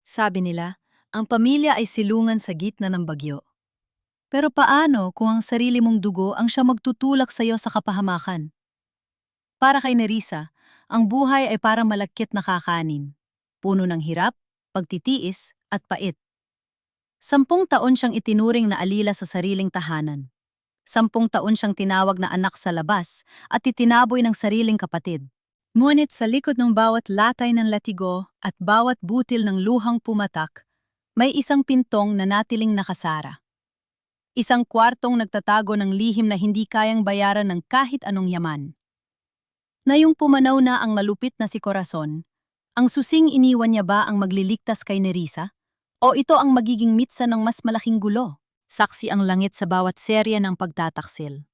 Sabi nila, ang pamilya ay silungan sa gitna ng bagyo. Pero paano kung ang sarili mong dugo ang siya magtutulak sa iyo sa kapahamakan? Para kay Nerissa, ang buhay ay parang malagkit na kakanin. Puno ng hirap, pagtitiis, at pait. 10 taon siyang itinuring na alila sa sariling tahanan. 10 taon siyang tinawag na anak sa labas at itinaboy ng sariling kapatid. Ngunit sa likod ng bawat latay ng latigo at bawat butil ng luhang pumatak, may isang pintong na natiling nakasara. Isang kwartong nagtatago ng lihim na hindi kayang bayaran ng kahit anong yaman. Ngayong pumanaw na ang malupit na si Corazon, ang susing iniwan niya ba ang magliligtas kay Nerissa? O ito ang magiging mitsa ng mas malaking gulo? Saksi ang langit sa bawat serya ng pagtataksil.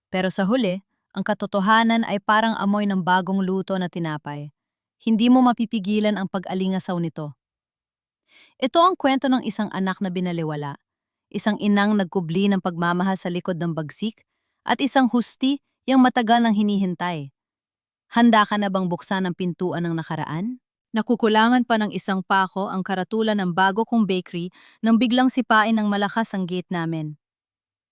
Pero sa huli, ang katotohanan ay parang amoy ng bagong luto na tinapay. Hindi mo mapipigilan ang pag-alingasaw nito. Ito ang kwento ng isang anak na binaliwala, isang inang nagkubli ng pagmamahal sa likod ng bagsik, at isang husti yang matagal nang hinihintay. Handa ka na bang buksan ang pintuan ng nakaraan? Nakukulangan pa ng isang pako ang karatulan ng bago kong bakery nang biglang sipain ng malakas ang gate namin.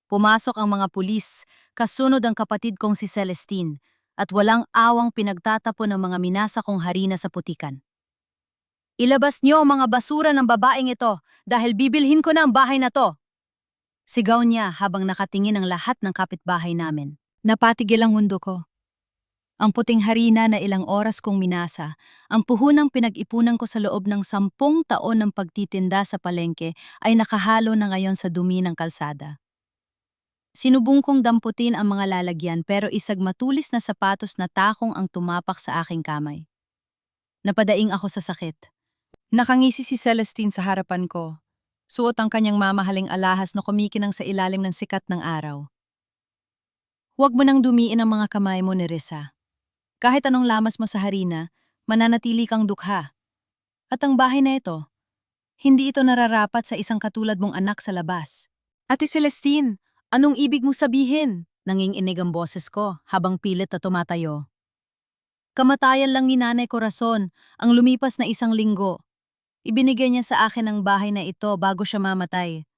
Pumasok ang mga pulis, kasunod ang kapatid kong si Celestine, at walang awang pinagtatapon ng mga minasa kong harina sa putikan. Ilabas niyo ang mga basura ng babaeng ito dahil bibilhin ko na ang bahay na to. Sigaw niya habang nakatingin ang lahat ng kapitbahay namin. Napatigil ang mundo ko. Ang puting harina na ilang oras kong minasa, ang puhunang pinag-ipunan ko sa loob ng 10 taon ng pagtitinda sa palengke ay nakahalo na ngayon sa dumi ng kalsada. Sinubong kong damputin ang mga lalagyan pero isag matulis na sapatos na takong ang tumapak sa aking kamay. Napadaing ako sa sakit. Nakangisi si Celestine sa harapan ko. Suot ang kanyang mamahaling alahas na kumikinang sa ilalim ng sikat ng araw. Huwag mo nang dumiin ang mga kamay mo, Nerissa. Kahit anong lamas mo sa harina, mananatili kang dukha. At ang bahay na ito, hindi ito nararapat sa isang katulad mong anak sa labas. Ate Celestine, anong ibig mo sabihin? Nanginginig ang boses ko habang pilit na tumatayo. Kamatayan lang ni Nanay Corazon ang lumipas na 1 linggo. Ibinigay niya sa akin ang bahay na ito bago siya mamatay.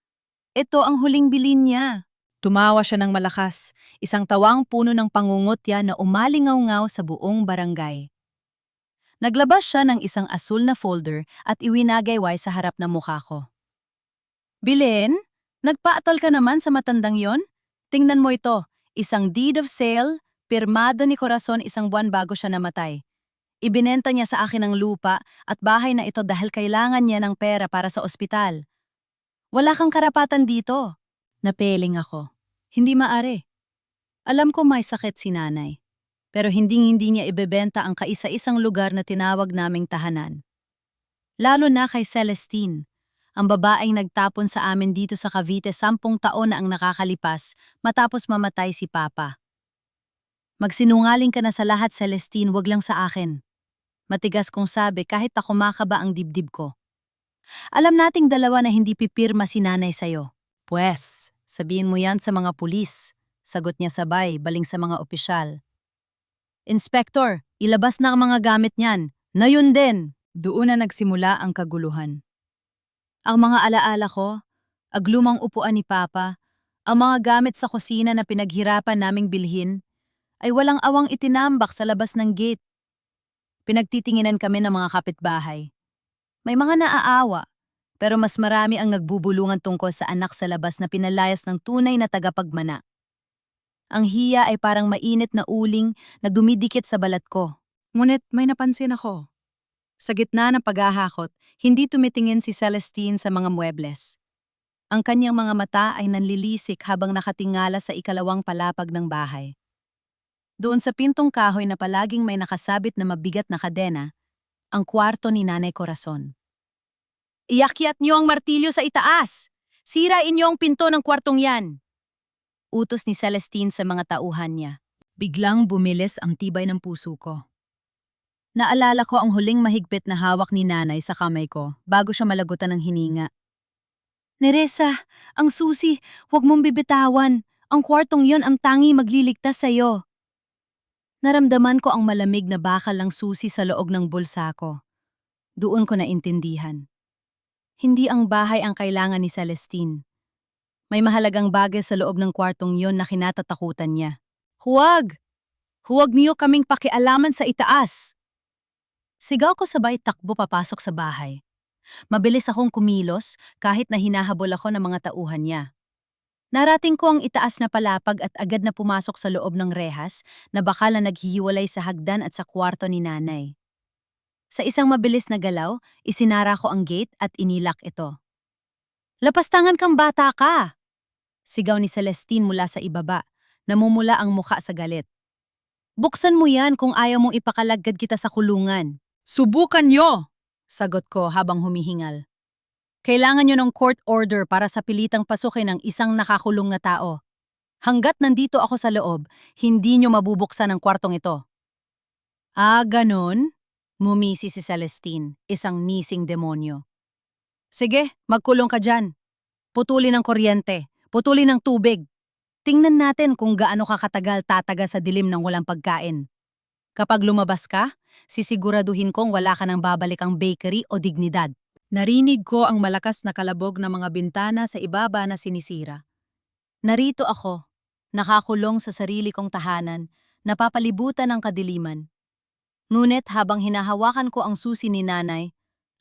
Ito ang huling bilin niya. Tumawa siya ng malakas, isang tawang puno ng pangungutya na umalingaw-ngaw sa buong barangay. Naglabas siya ng isang asul na folder at iwinagayway sa harap ng mukha ko. Bilen, nagpaatal ka naman sa matandang yon? Tingnan mo ito, isang deed of sale, pirmado ni Corazon 1 buwan bago siya namatay. Ibinenta niya sa akin ang lupa at bahay na ito dahil kailangan niya ng pera para sa ospital. Wala kang karapatan dito. Napeling ako. Hindi maari. Alam ko may sakit si nanay. Pero hindi niya ibebenta ang kaisa-isang lugar na tinawag naming tahanan. Lalo na kay Celestine, ang babaeng nagtapon sa amin dito sa Cavite 10 taon na ang nakakalipas matapos mamatay si Papa. Magsinungaling ka na sa lahat, Celestine, wag lang sa akin. Matigas kong sabi kahit ako makaba ang dibdib ko. Alam nating dalawa na hindi pipirma si nanay sa'yo. Pwes, sabihin mo yan sa mga pulis. Sagot niya sabay, baling sa mga opisyal. Inspektor, ilabas na ang mga gamit niyan. Na yun din. Doon na nagsimula ang kaguluhan. Ang mga alaala ko, aglumang upuan ni Papa, ang mga gamit sa kusina na pinaghirapan naming bilhin, ay walang awang itinambak sa labas ng gate. Pinagtitinginan kami ng mga kapitbahay. May mga naaawa, pero mas marami ang nagbubulungan tungkol sa anak sa labas na pinalayas ng tunay na tagapagmana. Ang hiya ay parang mainit na uling na dumidikit sa balat ko. Ngunit may napansin ako. Sa gitna ng paghahakot, hindi tumitingin si Celestine sa mga muebles. Ang kanyang mga mata ay nanlilisik habang nakatingala sa ikalawang palapag ng bahay. Doon sa pintong kahoy na palaging may nakasabit na mabigat na kadena, ang kwarto ni Nanay Corazon. Iakyat niyo ang martilyo sa itaas! Sirain niyo ang pinto ng kwartong yan! Utos ni Celestine sa mga tauhan niya. Biglang bumilis ang tibay ng puso ko. Naalala ko ang huling mahigpit na hawak ni nanay sa kamay ko bago siya malagutan ng hininga. Nerissa, ang susi, huwag mong bibitawan. Ang kwartong yon ang tangi magliligtas sa'yo. Naramdaman ko ang malamig na bakal ng susi sa loob ng bulsa ko. Doon ko naintindihan. Hindi ang bahay ang kailangan ni Celestine. May mahalagang bagay sa loob ng kwartong yon na kinatatakutan niya. Huwag! Huwag niyo kaming pakialaman sa itaas! Sigaw ko sabay takbo papasok sa bahay. Mabilis akong kumilos kahit na hinahabol ako ng mga tauhan niya. Narating ko ang itaas na palapag at agad na pumasok sa loob ng rehas na bakal na naghihiwalay sa hagdan at sa kwarto ni nanay. Sa isang mabilis na galaw, isinara ko ang gate at inilak ito. Lapastangan kang bata ka! Sigaw ni Celestine mula sa ibaba, namumula ang mukha sa galit. Buksan mo yan kung ayaw mong ipakalagad kita sa kulungan. Subukan nyo! Sagot ko habang humihingal. Kailangan nyo ng court order para sa pilitang pasukin ng isang nakakulong na tao. Hanggat nandito ako sa loob, hindi nyo mabubuksan ang kwartong ito. Ah, ganon? Ngumisi si Celestine, isang nising demonyo. Sige, magkulong ka dyan. Putulin ang kuryente, putulin ang tubig. Tingnan natin kung gaano ka katagal tataga sa dilim ng walang pagkain. Kapag lumabas ka, sisiguraduhin kong wala ka nang babalikang bakery o dignidad. Narinig ko ang malakas na kalabog ng mga bintana sa ibaba na sinisira. Narito ako, nakakulong sa sarili kong tahanan, napapalibutan ng kadiliman. Ngunit habang hinahawakan ko ang susi ni nanay,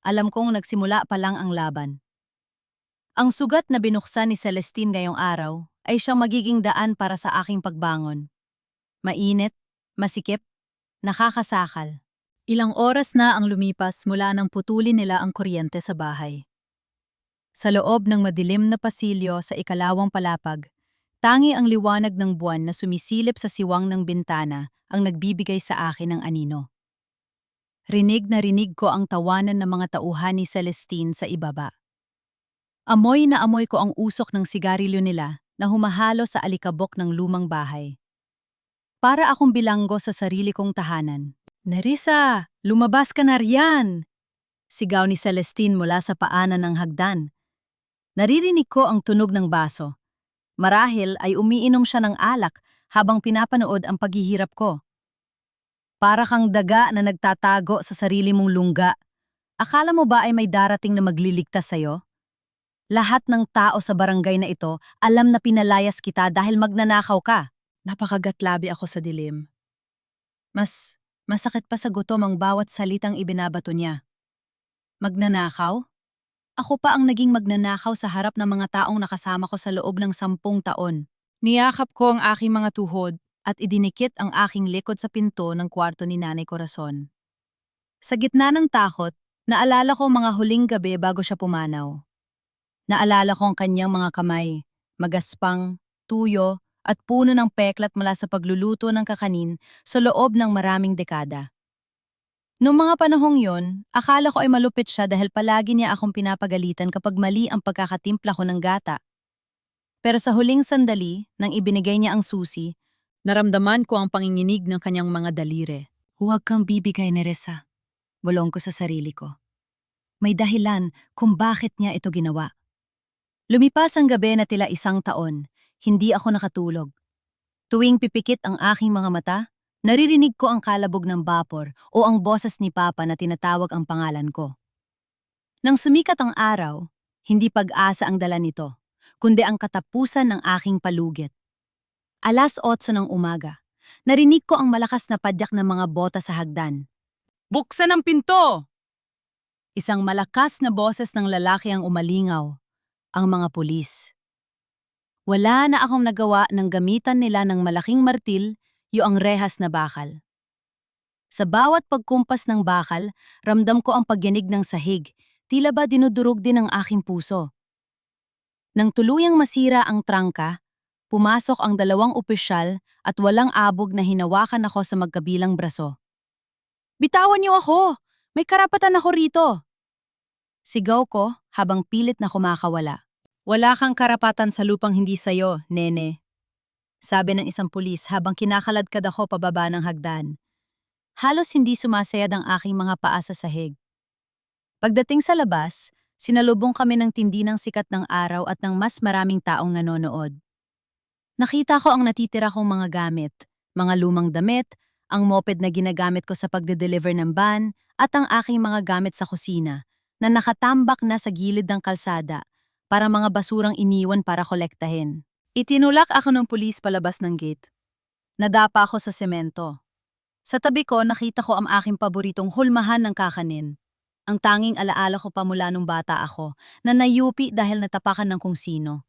alam kong nagsimula pa lang ang laban. Ang sugat na binuksan ni Celestine ngayong araw ay siyang magiging daan para sa aking pagbangon. Mainit, masikip, nakakasakal. Ilang oras na ang lumipas mula nang putulin nila ang kuryente sa bahay. Sa loob ng madilim na pasilyo sa ikalawang palapag, tangi ang liwanag ng buwan na sumisilip sa siwang ng bintana ang nagbibigay sa akin ng anino. Rinig na rinig ko ang tawanan ng mga tauhan ni Celestine sa ibaba. Amoy na amoy ko ang usok ng sigarilyo nila na humahalo sa alikabok ng lumang bahay. Para akong bilanggo sa sarili kong tahanan. Nerissa, lumabas ka na riyan! Sigaw ni Celestine mula sa paanan ng hagdan. Naririnig ko ang tunog ng baso. Marahil ay umiinom siya ng alak habang pinapanood ang paghihirap ko. Para kang daga na nagtatago sa sarili mong lungga. Akala mo ba ay may darating na magliligtas sa'yo? Lahat ng tao sa barangay na ito alam na pinalayas kita dahil magnanakaw ka. Napakagatlabi ako sa dilim. Masakit pa sa gutom ang bawat salitang ibinabato niya. Magnanakaw? Ako pa ang naging magnanakaw sa harap ng mga taong nakasama ko sa loob ng 10 taon. Niyakap ko ang aking mga tuhod at idinikit ang aking likod sa pinto ng kwarto ni Nanay Corazon. Sa gitna ng takot, naalala ko mga huling gabi bago siya pumanaw. Naalala ko ang kanyang mga kamay, magaspang, tuyo, at puno ng peklat mula sa pagluluto ng kakanin sa loob ng maraming dekada. Noong mga panahong yon, akala ko ay malupit siya dahil palagi niya akong pinapagalitan kapag mali ang pagkakatimpla ko ng gata. Pero sa huling sandali, nang ibinigay niya ang susi, naramdaman ko ang panginginig ng kanyang mga daliri. Huwag kang bibigay, Nerissa. Bulong ko sa sarili ko. May dahilan kung bakit niya ito ginawa. Lumipas ang gabi na tila 1 taon, hindi ako nakatulog. Tuwing pipikit ang aking mga mata, naririnig ko ang kalabog ng bapor o ang boses ni Papa na tinatawag ang pangalan ko. Nang sumikat ang araw, hindi pag-asa ang dala nito, kundi ang katapusan ng aking palugit. 8:00 ng umaga, narinig ko ang malakas na padyak ng mga bota sa hagdan. Buksan ang pinto! Isang malakas na boses ng lalaki ang umalingaw, ang mga pulis. Wala na akong nagawa ng gamitan nila ng malaking martil, ang rehas na bakal. Sa bawat pagkumpas ng bakal, ramdam ko ang pagyanig ng sahig, tila ba dinudurog din ang aking puso. Nang tuluyang masira ang trangka, pumasok ang 2 opisyal at walang abog na hinawakan ako sa magkabilang braso. Bitawan niyo ako! May karapatan ako rito! Sigaw ko habang pilit na kumakawala. Wala kang karapatan sa lupang hindi sayo, nene. Sabi ng isang pulis habang kinakaladkad ako pababa ng hagdan. Halos hindi sumasayad ang aking mga paa sa sahig. Pagdating sa labas, sinalubong kami ng tindi ng sikat ng araw at ng mas maraming taong nanonood. Nakita ko ang natitira kong mga gamit, mga lumang damit, ang moped na ginagamit ko sa pagde-deliver ng van, at ang aking mga gamit sa kusina, na nakatambak na sa gilid ng kalsada, para mga basurang iniwan para kolektahin. Itinulak ako ng pulis palabas ng gate. Nadapa ako sa semento. Sa tabi ko, nakita ko ang aking paboritong hulmahan ng kakanin. Ang tanging alaala ko pa mula nung bata ako, na nayupi dahil natapakan ng kung sino.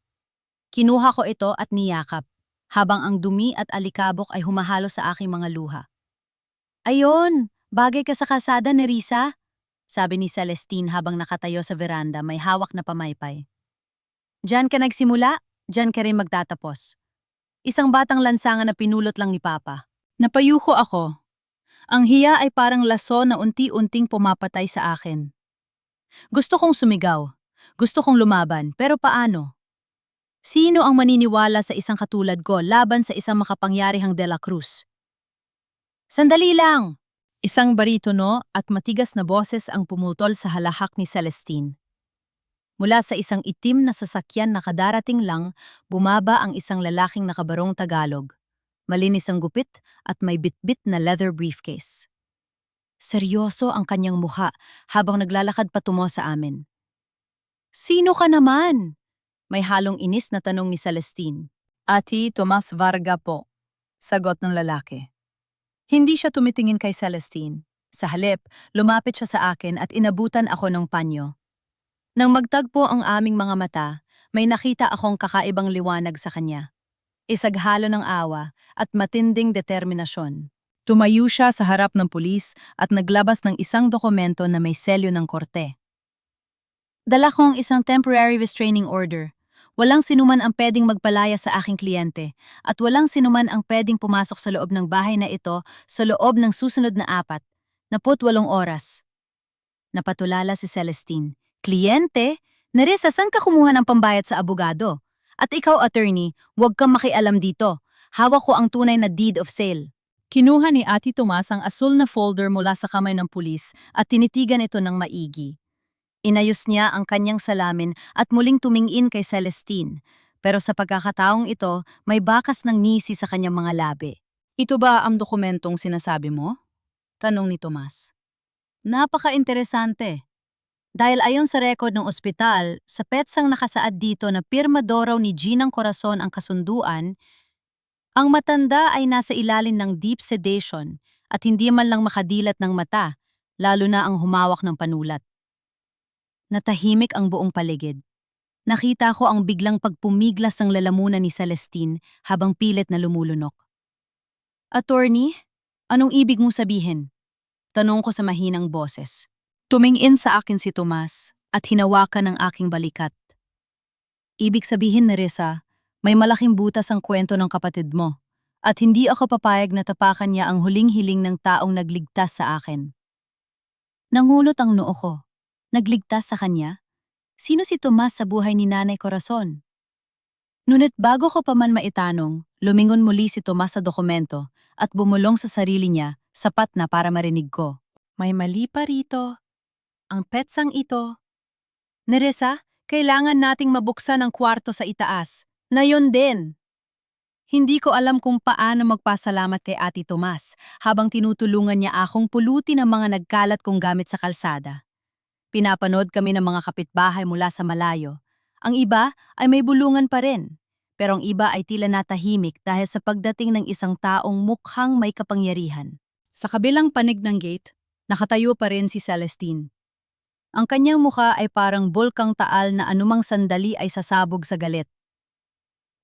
Kinuha ko ito at niyakap, habang ang dumi at alikabok ay humahalo sa aking mga luha. Ayon, bagay ka sa kalsada, Nerissa, sabi ni Celestine habang nakatayo sa veranda may hawak na pamaypay. Diyan ka nagsimula, diyan ka rin magtatapos. Isang batang lansangan na pinulot lang ni Papa. Napayuko ako. Ang hiya ay parang laso na unti-unting pumapatay sa akin. Gusto kong sumigaw. Gusto kong lumaban, pero paano? Sino ang maniniwala sa isang katulad ko laban sa isang makapangyarihang De La Cruz? Sandali lang! Isang baritono at matigas na boses ang pumutol sa halahak ni Celestine. Mula sa isang itim na sasakyan na kadarating lang, bumaba ang isang lalaking nakabarong Tagalog. Malinis ang gupit at may bitbit na leather briefcase. Seryoso ang kanyang mukha habang naglalakad patungo sa amin. Sino ka naman? May halong inis na tanong ni Celestine. Ati Tomas Varga po, sagot ng lalaki. Hindi siya tumitingin kay Celestine. Sa halip, lumapit siya sa akin at inabutan ako ng panyo. Nang magtagpo ang aming mga mata, may nakita akong kakaibang liwanag sa kanya. Isaghalo ng awa at matinding determinasyon. Tumayo siya sa harap ng pulis at naglabas ng isang dokumento na may selyo ng korte. Dala ko ang isang temporary restraining order. Walang sinuman ang pwedeng magpalaya sa aking kliyente at walang sinuman ang pwedeng pumasok sa loob ng bahay na ito sa loob ng susunod na 48 oras. Napatulala si Celestine. Kliyente? Nerissa, saan ka kumuha ng pambayad sa abogado? At ikaw, attorney, huwag kang makialam dito. Hawak ko ang tunay na deed of sale. Kinuha ni Ate Tomas ang asul na folder mula sa kamay ng pulis at tinitigan ito ng maigi. Inayos niya ang kanyang salamin at muling tumingin kay Celestine. Pero sa pagkakataong ito, may bakas ng ngisi sa kanyang mga labi. Ito ba ang dokumentong sinasabi mo? Tanong ni Tomas. Napaka-interesante. Dahil ayon sa record ng ospital, sa petsang nakasaad dito na pirma daw raw ni Ginang Corazon ang kasunduan, ang matanda ay nasa ilalim ng deep sedation at hindi man lang makadilat ng mata, lalo na ang humawak ng panulat. Natahimik ang buong paligid. Nakita ko ang biglang pagpumiglas ng lalamunan ni Celestine habang pilit na lumulunok. Attorney, anong ibig mong sabihin? Tanong ko sa mahinang boses. Tumingin sa akin si Tomas at hinawakan ang aking balikat. Ibig sabihin, Nerissa, may malaking butas ang kwento ng kapatid mo at hindi ako papayag na tapakan niya ang huling hiling ng taong nagligtas sa akin. Nangulot ang noo ko. Nagligtas sa kanya? Sino si Tomas sa buhay ni Nanay Corazon? Ngunit bago ko pa man maitanong, lumingon muli si Tomas sa dokumento at bumulong sa sarili niya, sapat na para marinig ko. May mali pa rito. Ang petsang ito. Nerissa, kailangan nating mabuksan ang kwarto sa itaas. Na yun din. Hindi ko alam kung paano magpasalamat kay Ate Tomas habang tinutulungan niya akong pulutin ang mga nagkalat kong gamit sa kalsada. Pinapanood kami ng mga kapitbahay mula sa malayo. Ang iba ay may bulungan pa rin. Pero ang iba ay tila natahimik dahil sa pagdating ng isang taong mukhang may kapangyarihan. Sa kabilang panig ng gate, nakatayo pa rin si Celestine. Ang kanyang mukha ay parang bulkang taal na anumang sandali ay sasabog sa galit.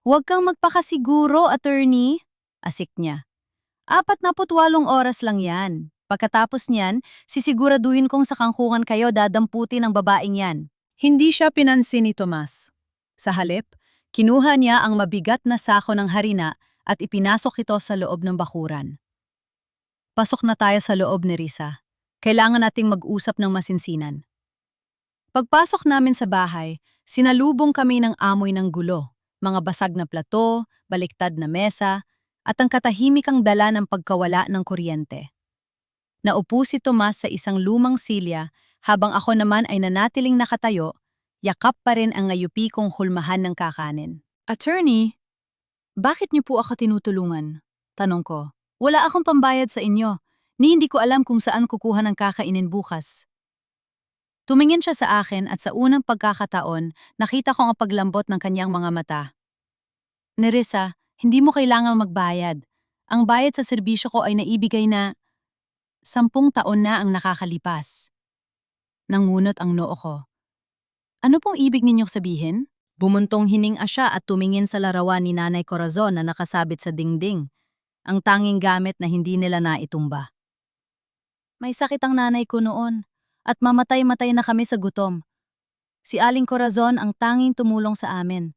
Huwag kang magpakasiguro, attorney, asik niya. 48 oras lang yan. Pagkatapos niyan, sisiguraduhin kong sa kangkungan kayo dadamputin ng babaeng yan. Hindi siya pinansin ni Tomas. Sa halip, kinuha niya ang mabigat na sako ng harina at ipinasok ito sa loob ng bakuran. Pasok na tayo sa loob, Nerissa. Kailangan nating mag-usap ng masinsinan. Pagpasok namin sa bahay, sinalubong kami ng amoy ng gulo, mga basag na plato, baliktad na mesa, at ang katahimikang dala ng pagkawala ng kuryente. Naupo si Tomas sa isang lumang silya habang ako naman ay nanatiling nakatayo, yakap pa rin ang ngayupi kong hulmahan ng kakanin. Attorney, bakit niyo po ako tinutulungan? Tanong ko. Wala akong pambayad sa inyo, ni hindi ko alam kung saan kukuha ng kakainin bukas. Tumingin siya sa akin at sa unang pagkakataon, nakita ko ang paglambot ng kanyang mga mata. Nerissa, hindi mo kailangang magbayad. Ang bayad sa serbisyo ko ay naibigay na 10 taon na ang nakakalipas. Nangunot ang noo ko. Ano pong ibig ninyong sabihin? Bumuntong hininga siya at tumingin sa larawan ni Nanay Corazon na nakasabit sa dingding, ang tanging gamit na hindi nila naitumba. May sakit ang nanay ko noon, at mamatay-matay na kami sa gutom. Si Aling Corazon ang tanging tumulong sa amin.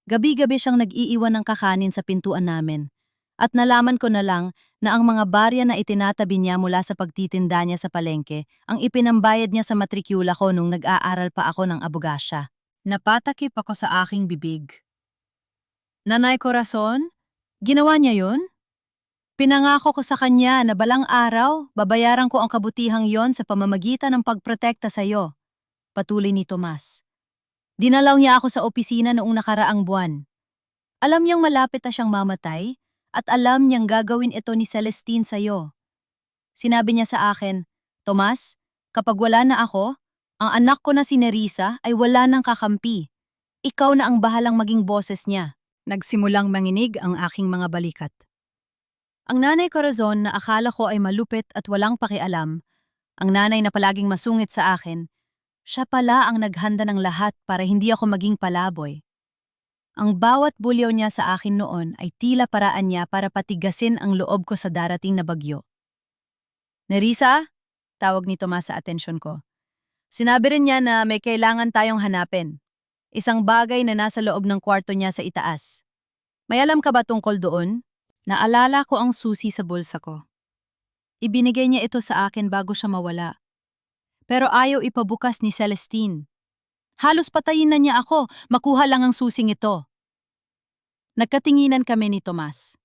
Gabi-gabi siyang nag-iiwan ng kakanin sa pintuan namin. At nalaman ko na lang na ang mga barya na itinatabi niya mula sa pagtitinda niya sa palengke ang ipinambayad niya sa matrikyula ko nung nag-aaral pa ako ng abogasya. Napatakip ako sa aking bibig. Nanay Corazon? Ginawa niya yun? Pinangako ko sa kanya na balang araw, babayaran ko ang kabutihang yon sa pamamagitan ng pagprotekta sa iyo. Patuloy ni Tomas. Dinalaw niya ako sa opisina noong nakaraang buwan. Alam niyang malapit na siyang mamatay at alam niyang gagawin ito ni Celestine sa iyo. Sinabi niya sa akin, Tomas, kapag wala na ako, ang anak ko na si Nerissa ay wala nang kakampi. Ikaw na ang bahalang maging boses niya. Nagsimulang manginig ang aking mga balikat. Ang Nanay Corazon na akala ko ay malupit at walang pakialam, ang nanay na palaging masungit sa akin, siya pala ang naghanda ng lahat para hindi ako maging palaboy. Ang bawat bulyaw niya sa akin noon ay tila paraan niya para patigasin ang loob ko sa darating na bagyo. Nerissa? Tawag ni Tomas sa atensyon ko. Sinabi rin niya na may kailangan tayong hanapin. Isang bagay na nasa loob ng kwarto niya sa itaas. May alam ka ba tungkol doon? Naalala ko ang susi sa bulsa ko. Ibinigay niya ito sa akin bago siya mawala. Pero ayaw ipabukas ni Celestine. Halos patayin na niya ako, makuha lang ang susing ito. Nagkatinginan kami ni Tomas.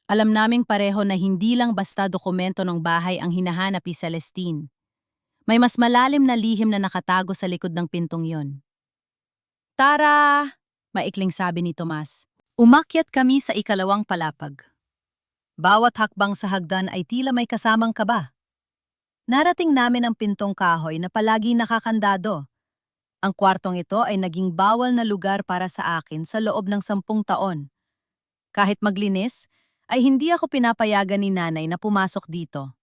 Alam naming pareho na hindi lang basta dokumento ng bahay ang hinahanap ni Celestine. May mas malalim na lihim na nakatago sa likod ng pintong yon. Tara! Maikling sabi ni Tomas. Umakyat kami sa ikalawang palapag. Bawat hakbang sa hagdan ay tila may kasamang kaba. Narating namin ang pintong kahoy na palagi nakakandado. Ang kwartong ito ay naging bawal na lugar para sa akin sa loob ng 10 taon. Kahit maglinis, ay hindi ako pinapayagan ni nanay na pumasok dito.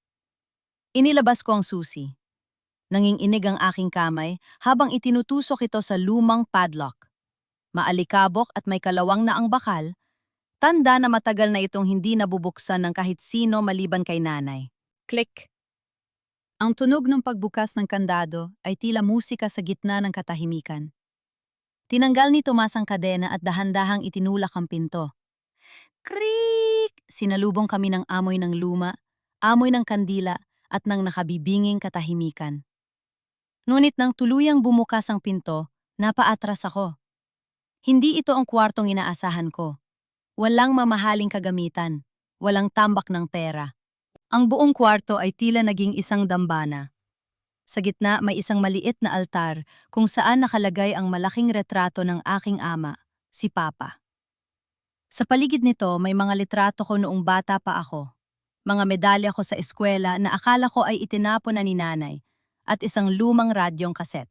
Inilabas ko ang susi. Nanginginig ang aking kamay habang itinutusok ito sa lumang padlock. Maalikabok at may kalawang na ang bakal, tanda na matagal na itong hindi nabubuksan ng kahit sino maliban kay nanay. Click! Ang tunog ng pagbukas ng kandado ay tila musika sa gitna ng katahimikan. Tinanggal ni Tomas ang kadena at dahan-dahang itinulak ang pinto. Kriik! Sinalubong kami ng amoy ng luma, amoy ng kandila at ng nakabibinging katahimikan. Ngunit nang tuluyang bumukas ang pinto, napaatras ako. Hindi ito ang kwartong inaasahan ko. Walang mamahaling kagamitan, walang tambak ng tera. Ang buong kwarto ay tila naging isang dambana. Sa gitna may isang maliit na altar kung saan nakalagay ang malaking retrato ng aking ama, si Papa. Sa paligid nito may mga litrato ko noong bata pa ako. Mga medalya ko sa eskwela na akala ko ay itinapon na ni nanay at isang lumang radyong kaset.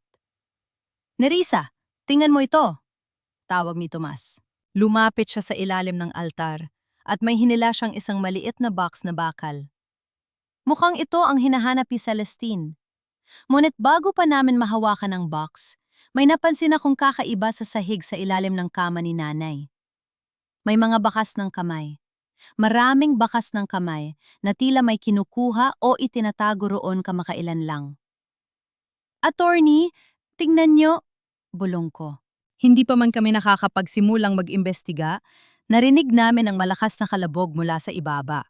Nerissa, tingnan mo ito! Tawag ni Tomas. Lumapit siya sa ilalim ng altar at may hinila siyang isang maliit na box na bakal. Mukhang ito ang hinahanap ni Celestine. Ngunit bago pa namin mahawakan ang box, may napansin akong kakaiba sa sahig sa ilalim ng kama ni nanay. May mga bakas ng kamay. Maraming bakas ng kamay na tila may kinukuha o itinatago roon kamakailan lang. Attorney, tingnan niyo, bulong ko. Hindi pa man kami nakakapagsimulang mag-imbestiga, narinig namin ang malakas na kalabog mula sa ibaba.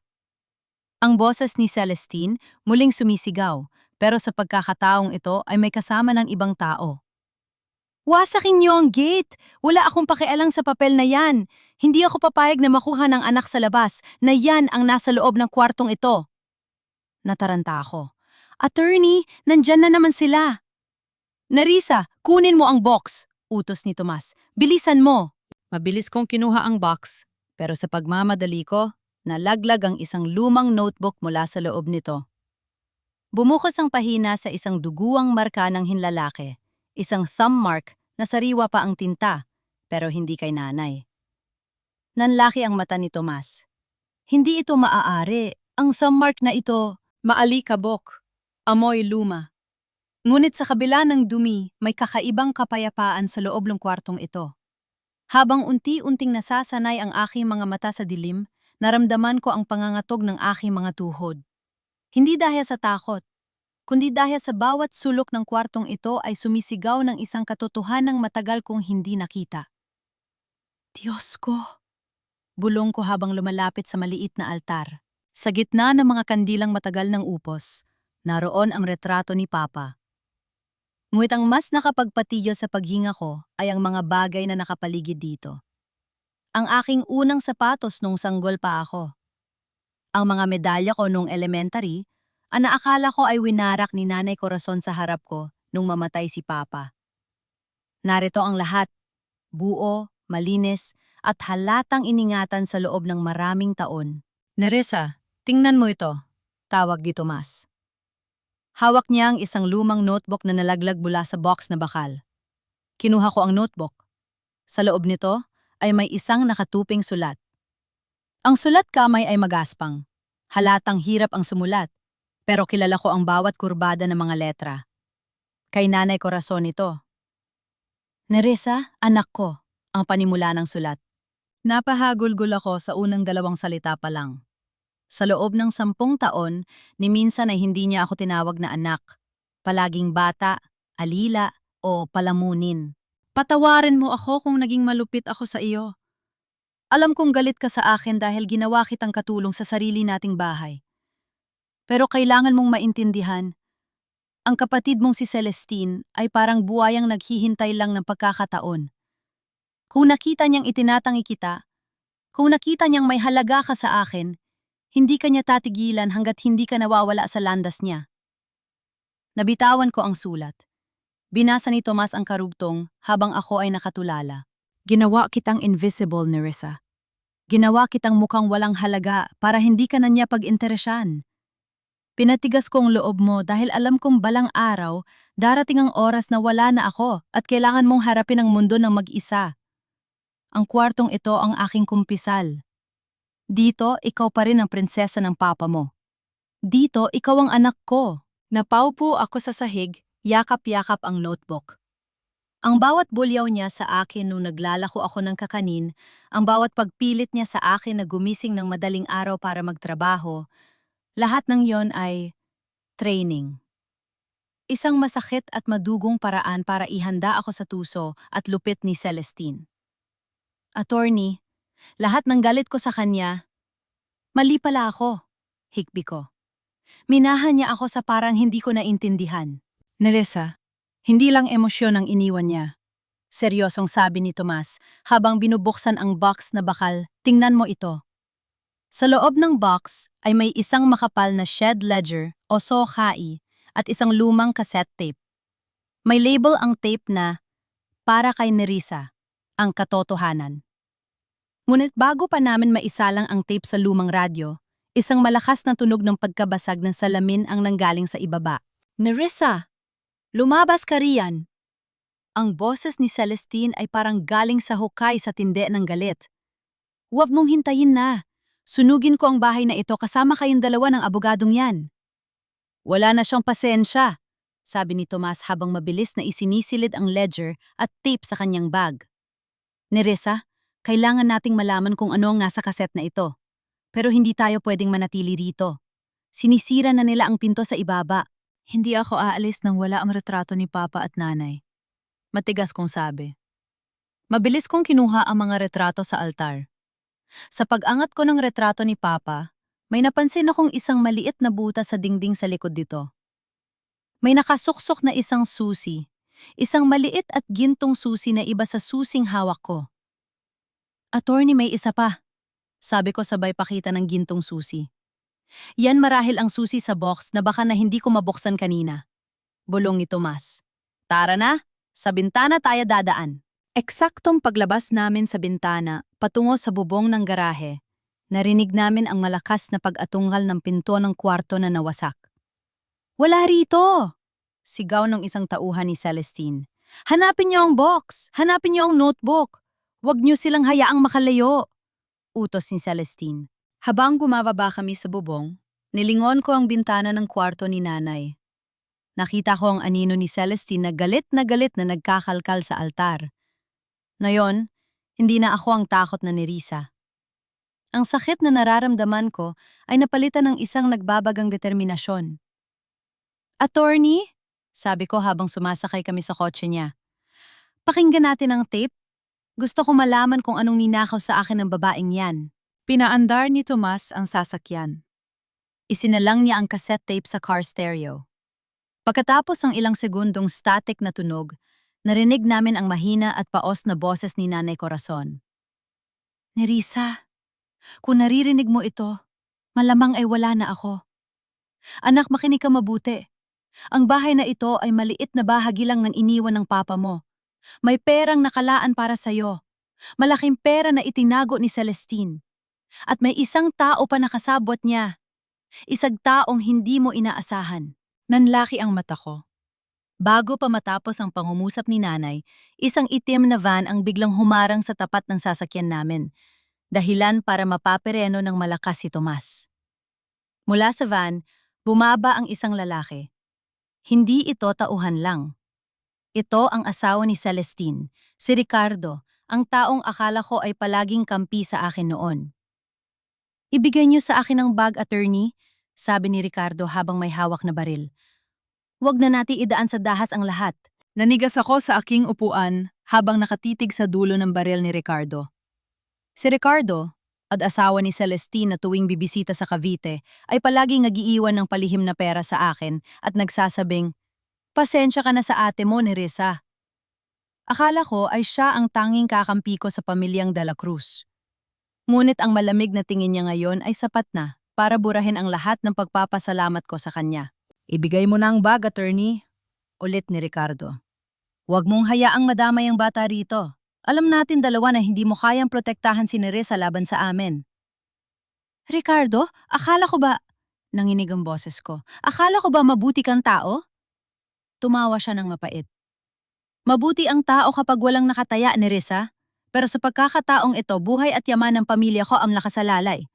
Ang boses ni Celestine muling sumisigaw, pero sa pagkakataong ito ay may kasama ng ibang tao. Wasakin niyo ang gate! Wala akong pakialam sa papel na yan. Hindi ako papayag na makuha ng anak sa labas na yan ang nasa loob ng kwartong ito. Nataranta ako. Attorney, nandyan na naman sila. Nerissa, kunin mo ang box, utos ni Tomas. Bilisan mo. Mabilis kong kinuha ang box, pero sa pagmamadali ko, nalaglag ang isang lumang notebook mula sa loob nito. Bumukos ang pahina sa isang duguang marka ng hinlalaki, isang thumb mark na sariwa pa ang tinta, pero hindi kay nanay. Nanlaki ang mata ni Tomas. Hindi ito maaari. Ang thumb mark na ito, maalikabok, amoy luma. Ngunit sa kabila ng dumi, may kakaibang kapayapaan sa loob ng kwartong ito. Habang unti-unting nasasanay ang aking mga mata sa dilim, naramdaman ko ang pangangatog ng aking mga tuhod. Hindi dahil sa takot, kundi dahil sa bawat sulok ng kwartong ito ay sumisigaw ng isang katotohanang matagal kong hindi nakita. Diyos ko! Bulong ko habang lumalapit sa maliit na altar. Sa gitna ng mga kandilang matagal ng upos, naroon ang retrato ni Papa. Ngunit ang mas nakapagpatigil sa paghinga ko ay ang mga bagay na nakapaligid dito. Ang aking unang sapatos nung sanggol pa ako. Ang mga medalya ko nung elementary, ang naakala ko ay winarak ni Nanay Corazon sa harap ko nung mamatay si Papa. Narito ang lahat, buo, malinis, at halatang iningatan sa loob ng maraming taon. Neresa, tingnan mo ito, tawag ni Tomas. Hawak niya ang isang lumang notebook na nalaglag mula sa box na bakal. Kinuha ko ang notebook. Sa loob nito ay may isang nakatuping sulat. Ang sulat kamay ay magaspang. Halatang hirap ang sumulat, pero kilala ko ang bawat kurbada ng mga letra. Kay Nanay Corazon ito. Neresa, anak ko, ang panimula ng sulat. Napahagulgol ako sa unang 2 salita pa lang. Sa loob ng 10 taon, ni minsan ay hindi niya ako tinawag na anak. Palaging bata, alila, o palamunin. Patawarin mo ako kung naging malupit ako sa iyo. Alam kong galit ka sa akin dahil ginawa kitang katulong sa sarili nating bahay. Pero kailangan mong maintindihan, ang kapatid mong si Celestine ay parang buwayang naghihintay lang ng pagkakataon. Kung nakita niyang itinatangi kita, kung nakita niyang may halaga ka sa akin, hindi ka niya tatigilan hanggat hindi ka nawawala sa landas niya. Nabitawan ko ang sulat. Binasa ni Tomas ang karugtong habang ako ay nakatulala. Ginawa kitang invisible, Nerissa. Ginawa kitang mukhang walang halaga para hindi ka na niya pag-interesyan. Pinatigas ko ang loob mo dahil alam kong balang araw, darating ang oras na wala na ako at kailangan mong harapin ang mundo ng mag-isa. Ang kwartong ito ang aking kumpisal. Dito, ikaw pa rin ang prinsesa ng papa mo. Dito, ikaw ang anak ko. Napaupo ako sa sahig, yakap-yakap ang notebook. Ang bawat bulyaw niya sa akin nung naglalako ako ng kakanin, ang bawat pagpilit niya sa akin na gumising ng madaling araw para magtrabaho, lahat ng yon ay training. Isang masakit at madugong paraan para ihanda ako sa tuso at lupit ni Celestine. Attorney, lahat ng galit ko sa kanya, mali pala ako, hikbi ko. Minahan niya ako sa parang hindi ko naintindihan. Nerissa, hindi lang emosyon ang iniwan niya. Seryosong sabi ni Tomas habang binubuksan ang box na bakal, tingnan mo ito. Sa loob ng box ay may isang makapal na shed ledger o sokai at isang lumang cassette tape. May label ang tape na para kay Nerissa, ang katotohanan. Ngunit bago pa namin maisalang ang tape sa lumang radyo, isang malakas na tunog ng pagkabasag ng salamin ang nanggaling sa ibaba. Nerissa! Lumabas ka riyan! Ang boses ni Celestine ay parang galing sa hukay sa tindi ng galit. Huwag mong hintayin na. Sunugin ko ang bahay na ito kasama kayong dalawa ng abogadong yan. Wala na siyang pasensya, sabi ni Tomas habang mabilis na isinisilid ang ledger at tape sa kanyang bag. Nerissa, kailangan nating malaman kung ano ang nasa kaset na ito. Pero hindi tayo pwedeng manatili rito. Sinisira na nila ang pinto sa ibaba. Hindi ako aalis nang wala ang retrato ni Papa at Nanay. Matigas kong sabi. Mabilis kong kinuha ang mga retrato sa altar. Sa pag-angat ko ng retrato ni Papa, may napansin akong isang maliit na butas sa dingding sa likod dito. May nakasuksok na isang susi, isang maliit at gintong susi na iba sa susing hawak ko. Attorney, may isa pa, sabi ko sabay pakita ng gintong susi. Yan marahil ang susi sa box na baka na hindi ko mabuksan kanina. Bulong ni Tomas. Tara na, sa bintana tayo dadaan. Eksaktong paglabas namin sa bintana, patungo sa bubong ng garahe, narinig namin ang malakas na pag-atungal ng pinto ng kwarto na nawasak. Wala rito! Sigaw ng isang tauhan ni Celestine. Hanapin niyo ang box! Hanapin niyo ang notebook! Huwag niyo silang hayaang makalayo! Utos ni Celestine. Habang gumababa kami sa bubong, nilingon ko ang bintana ng kwarto ni nanay. Nakita ko ang anino ni Celestine na galit na nagkakalkal sa altar. Ngayon, hindi na ako ang takot na ni Risa. Ang sakit na nararamdaman ko ay napalitan ng isang nagbabagang determinasyon. Attorney? Sabi ko habang sumasakay kami sa kotse niya. Pakinggan natin ang tape. Gusto ko malaman kung anong ninakaw sa akin ng babaeng yan. Pinaandar ni Tomas ang sasakyan. Isinalang niya ang cassette tape sa car stereo. Pagkatapos ng ilang segundong static na tunog, narinig namin ang mahina at paos na boses ni Nanay Corazon. Nerissa, kung naririnig mo ito, malamang ay wala na ako. Anak, makinig ka mabuti. Ang bahay na ito ay maliit na bahagi lang ng iniwan ng papa mo. May perang nakalaan para sa'yo. Malaking pera na itinago ni Celestine. At may isang tao pa nakasabwat niya. Isang taong hindi mo inaasahan. Nanlaki ang mata ko. Bago pa matapos ang pangungusap ni nanay, isang itim na van ang biglang humarang sa tapat ng sasakyan namin. Dahilan para mapapereno ng malakas si Tomas. Mula sa van, bumaba ang isang lalaki. Hindi ito tauhan lang. Ito ang asawa ni Celestine, si Ricardo, ang taong akala ko ay palaging kampi sa akin noon. Ibigay niyo sa akin ang bag, attorney, sabi ni Ricardo habang may hawak na baril. Huwag na natin idaan sa dahas ang lahat. Nanigas ako sa aking upuan habang nakatitig sa dulo ng baril ni Ricardo. Si Ricardo, at asawa ni Celestine na tuwing bibisita sa Cavite, ay palaging nagiiwan ng palihim na pera sa akin at nagsasabing, "Pasensya ka na sa ate mo, Nerissa." Akala ko ay siya ang tanging kakampi ko sa pamilyang Dela Cruz. Ngunit ang malamig na tingin niya ngayon ay sapat na para burahin ang lahat ng pagpapasalamat ko sa kanya. Ibigay mo na ang bag, attorney, ulit ni Ricardo. Huwag mong hayaang madamay ang bata rito. Alam natin dalawa na hindi mo kayang protektahan si Nerissa laban sa amin. Ricardo, akala ko ba... Nanginig ang boses ko. Akala ko ba mabuti kang tao? Tumawa siya ng mapait. Mabuti ang tao kapag walang nakataya, Nerissa. Pero sa pagkakataong ito, buhay at yaman ng pamilya ko ang nakasalalay.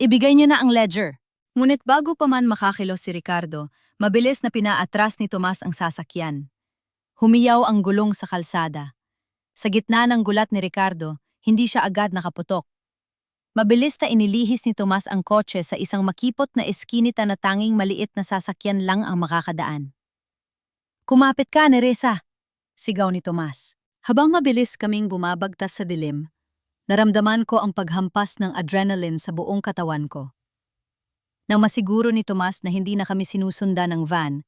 Ibigay niyo na ang ledger. Ngunit bago pa man makakilos si Ricardo, mabilis na pinaatras ni Tomas ang sasakyan. Humiyaw ang gulong sa kalsada. Sa gitna ng gulat ni Ricardo, hindi siya agad nakaputok. Mabilis na inilihis ni Tomas ang kotse sa isang makipot na eskinita na tanging maliit na sasakyan lang ang makakadaan. Kumapit ka, Nerissa! Sigaw ni Tomas. Habang mabilis kaming bumabagtas sa dilim, naramdaman ko ang paghampas ng adrenaline sa buong katawan ko. Nang masiguro ni Tomas na hindi na kami sinusundan ng van,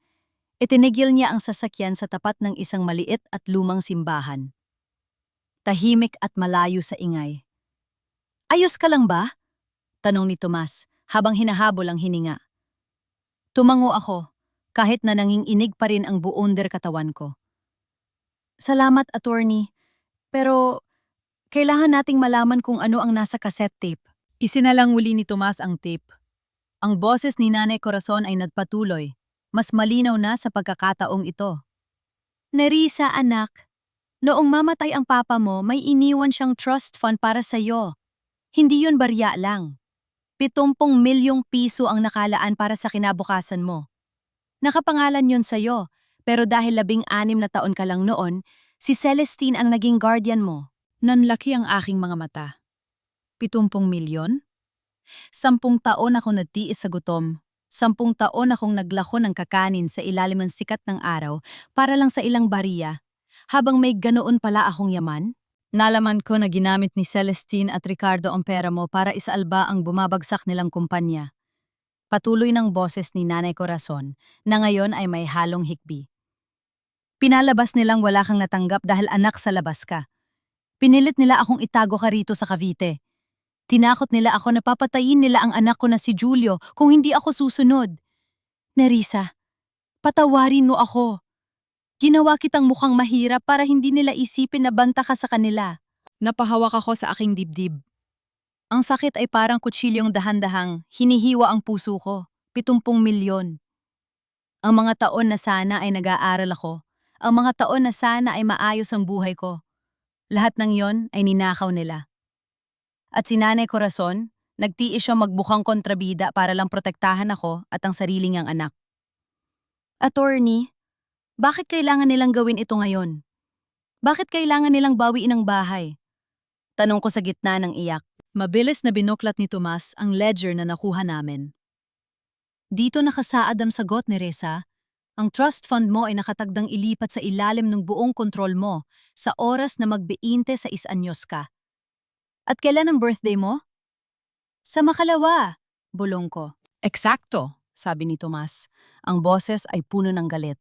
itinigil niya ang sasakyan sa tapat ng isang maliit at lumang simbahan. Tahimik at malayo sa ingay. Ayos ka lang ba? Tanong ni Tomas habang hinahabol ang hininga. Tumango ako, kahit na nanginginig pa rin ang buonder katawan ko. Salamat, attorney, pero kailangan nating malaman kung ano ang nasa cassette tape. Isinalang uli ni Tomas ang tape. Ang boses ni Nanay Corazon ay nagpatuloy, mas malinaw na sa pagkakataong ito. Nerissa, anak, noong mamatay ang papa mo, may iniwan siyang trust fund para sa'yo. Hindi yun barya lang. 70 milyong piso ang nakalaan para sa kinabukasan mo. Nakapangalan yun sa'yo, pero dahil 16 na taon ka lang noon, si Celestine ang naging guardian mo. Nanlaki ang aking mga mata. 70 milyon? 10 taon akong nagtiis sa gutom. 10 taon akong naglako ng kakanin sa ilalim ng sikat ng araw para lang sa ilang bariya, habang may ganoon pala akong yaman. Nalaman ko na ginamit ni Celestine at Ricardo ang pera mo para isaalba ang bumabagsak nilang kumpanya. Patuloy ng boses ni Nanay Corazon na ngayon ay may halong hikbi. Pinalabas nilang wala kang natanggap dahil anak sa labas ka. Pinilit nila akong itago ka rito sa Cavite. Tinakot nila ako na papatayin nila ang anak ko na si Julio kung hindi ako susunod. Nerissa, patawarin mo ako. Ginawa kitang mukhang mahirap para hindi nila isipin na banta ka sa kanila. Napahawak ako sa aking dibdib. Ang sakit ay parang kutsilyong dahan-dahang, hinihiwa ang puso ko. 70 milyon. Ang mga taon na sana ay nag-aaral ako. Ang mga taon na sana ay maayos ang buhay ko. Lahat ng yon ay ninakaw nila. At si Nanay Corazon, nagtiis siya magbukang kontrabida para lang protektahan ako at ang sarili niyang anak. Attorney, bakit kailangan nilang gawin ito ngayon? Bakit kailangan nilang bawiin ang bahay? Tanong ko sa gitna ng iyak. Mabilis na binuklat ni Tomas ang ledger na nakuha namin. Dito nakasaad ang sagot ni Reza. Ang trust fund mo ay nakatagdang ilipat sa ilalim ng buong kontrol mo sa oras na magbiinte sa isanyos ka. At kailan ang birthday mo? Sa makalawa, bulong ko. Eksakto, sabi ni Tomas. Ang boses ay puno ng galit.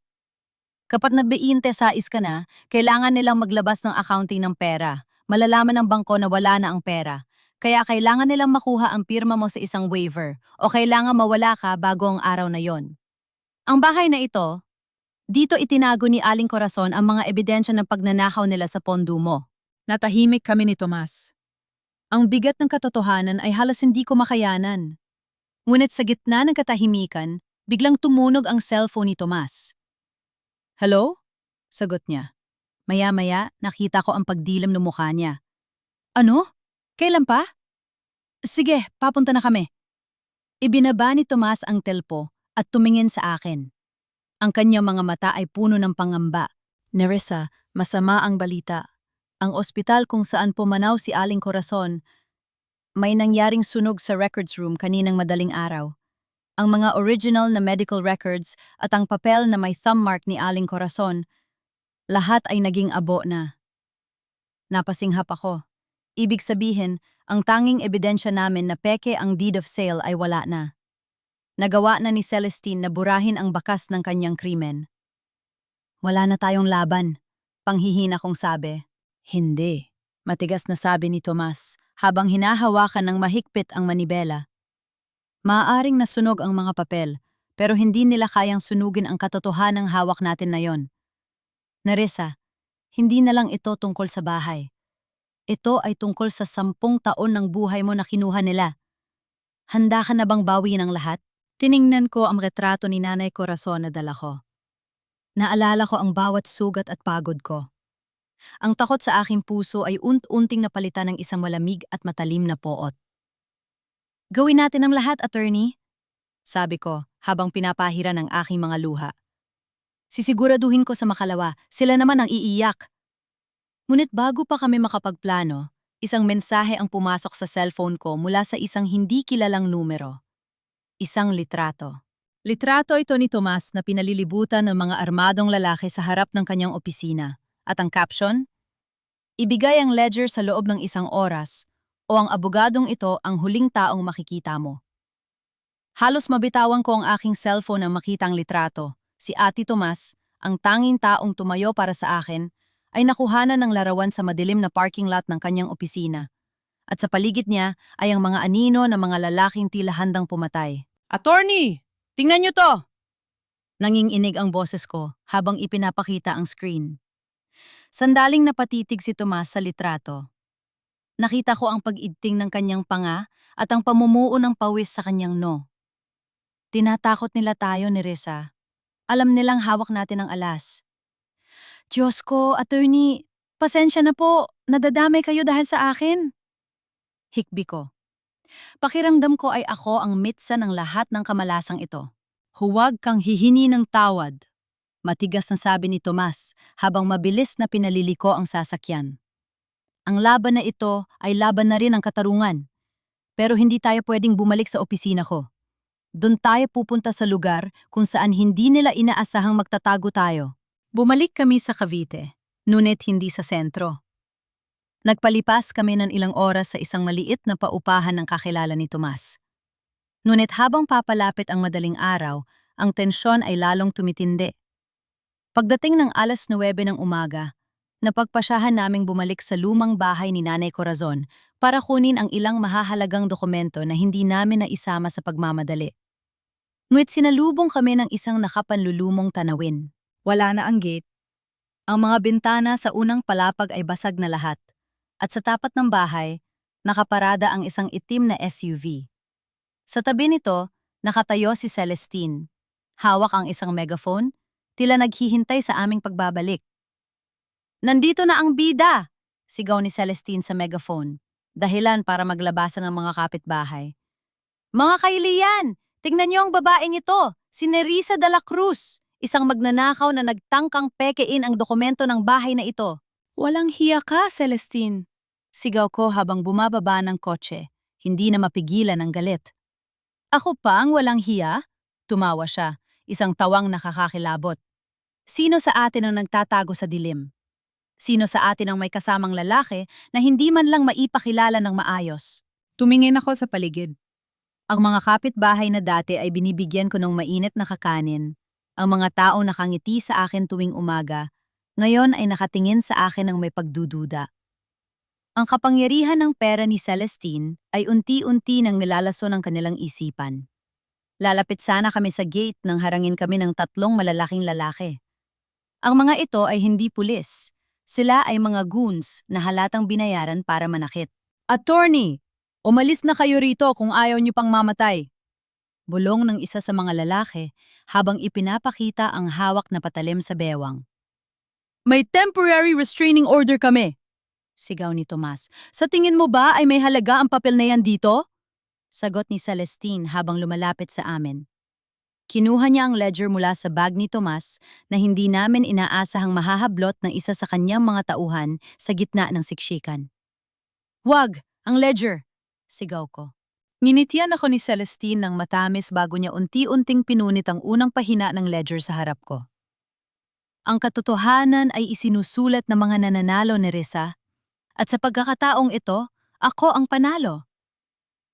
Kapag nagbiinte sa is ka na, kailangan nilang maglabas ng accounting ng pera. Malalaman ng bangko na wala na ang pera. Kaya kailangan nilang makuha ang pirma mo sa isang waiver o kailangan mawala ka bago ang araw na yon. Ang bahay na ito, dito itinago ni Aling Corazon ang mga ebidensya ng pagnanakaw nila sa pondo mo. Natahimik kami ni Tomas. Ang bigat ng katotohanan ay halos hindi ko makayanan. Ngunit sa gitna ng katahimikan, biglang tumunog ang cellphone ni Tomas. Hello? Sagot niya. Maya-maya, nakita ko ang pagdilim ng mukha niya. Ano? Kailan pa? Sige, papunta na kami. Ibinaba ni Tomas ang telpo at tumingin sa akin. Ang kanyang mga mata ay puno ng pangamba. Nerissa, masama ang balita. Ang ospital kung saan pumanaw si Aling Corazon, may nangyaring sunog sa records room kaninang madaling araw. Ang mga original na medical records at ang papel na may thumb mark ni Aling Corazon, lahat ay naging abo na. Napasinghap ako. Ibig sabihin, ang tanging ebidensya namin na peke ang deed of sale ay wala na. Nagawa na ni Celestine na burahin ang bakas ng kanyang krimen. Wala na tayong laban, panghihina kong sabi. Hindi, matigas na sabi ni Tomas habang hinahawakan ng mahigpit ang manibela. Maaaring nasunog ang mga papel, pero hindi nila kayang sunugin ang katotohanang hawak natin na yon. Nerissa, hindi na lang ito tungkol sa bahay. Ito ay tungkol sa 10 taon ng buhay mo na kinuha nila. Handa ka na bang bawiin ang lahat? Tiningnan ko ang retrato ni Nanay Corazon na dala ko. Naalala ko ang bawat sugat at pagod ko. Ang takot sa aking puso ay unti-unting napalitan ng isang malamig at matalim na poot. Gawin natin ang lahat, attorney, sabi ko habang pinapahira ng aking mga luha. Sisiguraduhin ko sa makalawa, sila naman ang iiyak. Ngunit bago pa kami makapagplano, isang mensahe ang pumasok sa cellphone ko mula sa isang hindi kilalang numero. Isang litrato. Litrato ito ni Tomas na pinalilibutan ng mga armadong lalaki sa harap ng kanyang opisina. At ang caption? Ibigay ang ledger sa loob ng 1 oras o ang abogadong ito ang huling taong makikita mo. Halos mabitawan ko ang aking cellphone nang makita ang litrato. Si Ate Tomas, ang tanging taong tumayo para sa akin, ay nakuhanan ng larawan sa madilim na parking lot ng kanyang opisina. At sa paligid niya ay ang mga anino na mga lalaking tila handang pumatay. Attorney! Tingnan niyo to! Nanginginig ang boses ko habang ipinapakita ang screen. Sandaling napatitig si Tomas sa litrato. Nakita ko ang pag-idting ng kanyang panga at ang pamumuo ng pawis sa kanyang no. Tinatakot nila tayo ni Reza. Alam nilang hawak natin ang alas. Diyos ko, attorney, pasensya na po. Nadadamay kayo dahil sa akin. Hikbi ko. Pakiramdam ko ay ako ang mitsa ng lahat ng kamalasang ito. Huwag kang hihingi ng tawad. Matigas na sabi ni Tomas habang mabilis na pinaliliko ang sasakyan. Ang laban na ito ay laban na rin ng katarungan. Pero hindi tayo pwedeng bumalik sa opisina ko. Doon tayo pupunta sa lugar kung saan hindi nila inaasahang magtatago tayo. Bumalik kami sa Cavite, ngunit hindi sa sentro. Nagpalipas kami ng ilang oras sa isang maliit na paupahan ng kakilala ni Tomas. Ngunit habang papalapit ang madaling araw, ang tensyon ay lalong tumitindi. Pagdating ng 9:00 ng umaga, napagpasyahan naming bumalik sa lumang bahay ni Nanay Corazon para kunin ang ilang mahahalagang dokumento na hindi namin naisama sa pagmamadali. Ngunit sinalubong kami ng isang nakapanlulumong tanawin. Wala na ang gate. Ang mga bintana sa unang palapag ay basag na lahat. At sa tapat ng bahay, nakaparada ang isang itim na SUV. Sa tabi nito, nakatayo si Celestine. Hawak ang isang megaphone, tila naghihintay sa aming pagbabalik. Nandito na ang bida! Sigaw ni Celestine sa megaphone. Dahilan para maglabasan ng mga kapitbahay. Mga kailian! Tingnan niyo ang babaeng ito! Si Nerissa de la Cruz! Isang magnanakaw na nagtangkang pekein ang dokumento ng bahay na ito. Walang hiya ka, Celestine! Sigaw ko habang bumababa ng kotse. Hindi na mapigilan ang galit. Ako pa ang walang hiya? Tumawa siya, isang tawang nakakakilabot. Sino sa atin ang nagtatago sa dilim? Sino sa atin ang may kasamang lalaki na hindi man lang maipakilala ng maayos? Tumingin ako sa paligid. Ang mga kapitbahay na dati ay binibigyan ko ng mainit na kakanin. Ang mga taong nakangiti sa akin tuwing umaga, ngayon ay nakatingin sa akin ng may pagdududa. Ang kapangyarihan ng pera ni Celestine ay unti-unti nang nilalaso ng kanilang isipan. Lalapit sana kami sa gate nang harangin kami ng 3 malalaking lalaki. Ang mga ito ay hindi pulis. Sila ay mga goons na halatang binayaran para manakit. Attorney! Umalis na kayo rito kung ayaw niyo pang mamatay. Bulong ng isa sa mga lalaki habang ipinapakita ang hawak na patalim sa bewang. May temporary restraining order kami, sigaw ni Tomas. Sa tingin mo ba ay may halaga ang papel na yan dito? Sagot ni Celestine habang lumalapit sa amin. Kinuha niya ang ledger mula sa bag ni Tomas na hindi namin inaasahang mahahablot ng isa sa kanyang mga tauhan sa gitna ng siksikan. Wag! Ang ledger! Sigaw ko. Nginitian ako ni Celestine ng matamis bago niya unti-unting pinunit ang unang pahina ng ledger sa harap ko. Ang katotohanan ay isinusulat ng mga nananalo ni Risa, at sa pagkakataong ito, ako ang panalo.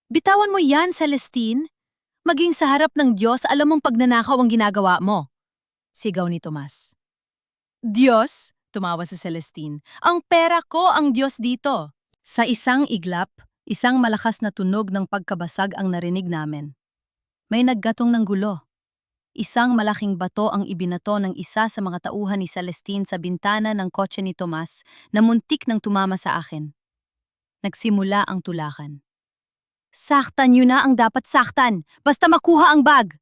Bitawan mo yan, Celestine! Maging sa harap ng Diyos, alam mong pagnanakaw ang ginagawa mo. Sigaw ni Tomas. Diyos? Tumawa si Celestine. Ang pera ko ang Diyos dito. Sa isang iglap, isang malakas na tunog ng pagkabasag ang narinig namin. May naggatong ng gulo. Isang malaking bato ang ibinato ng isa sa mga tauhan ni Celestine sa bintana ng kotse ni Tomas na muntik nang tumama sa akin. Nagsimula ang tulakan. Saktan niyo na ang dapat saktan! Basta makuha ang bag!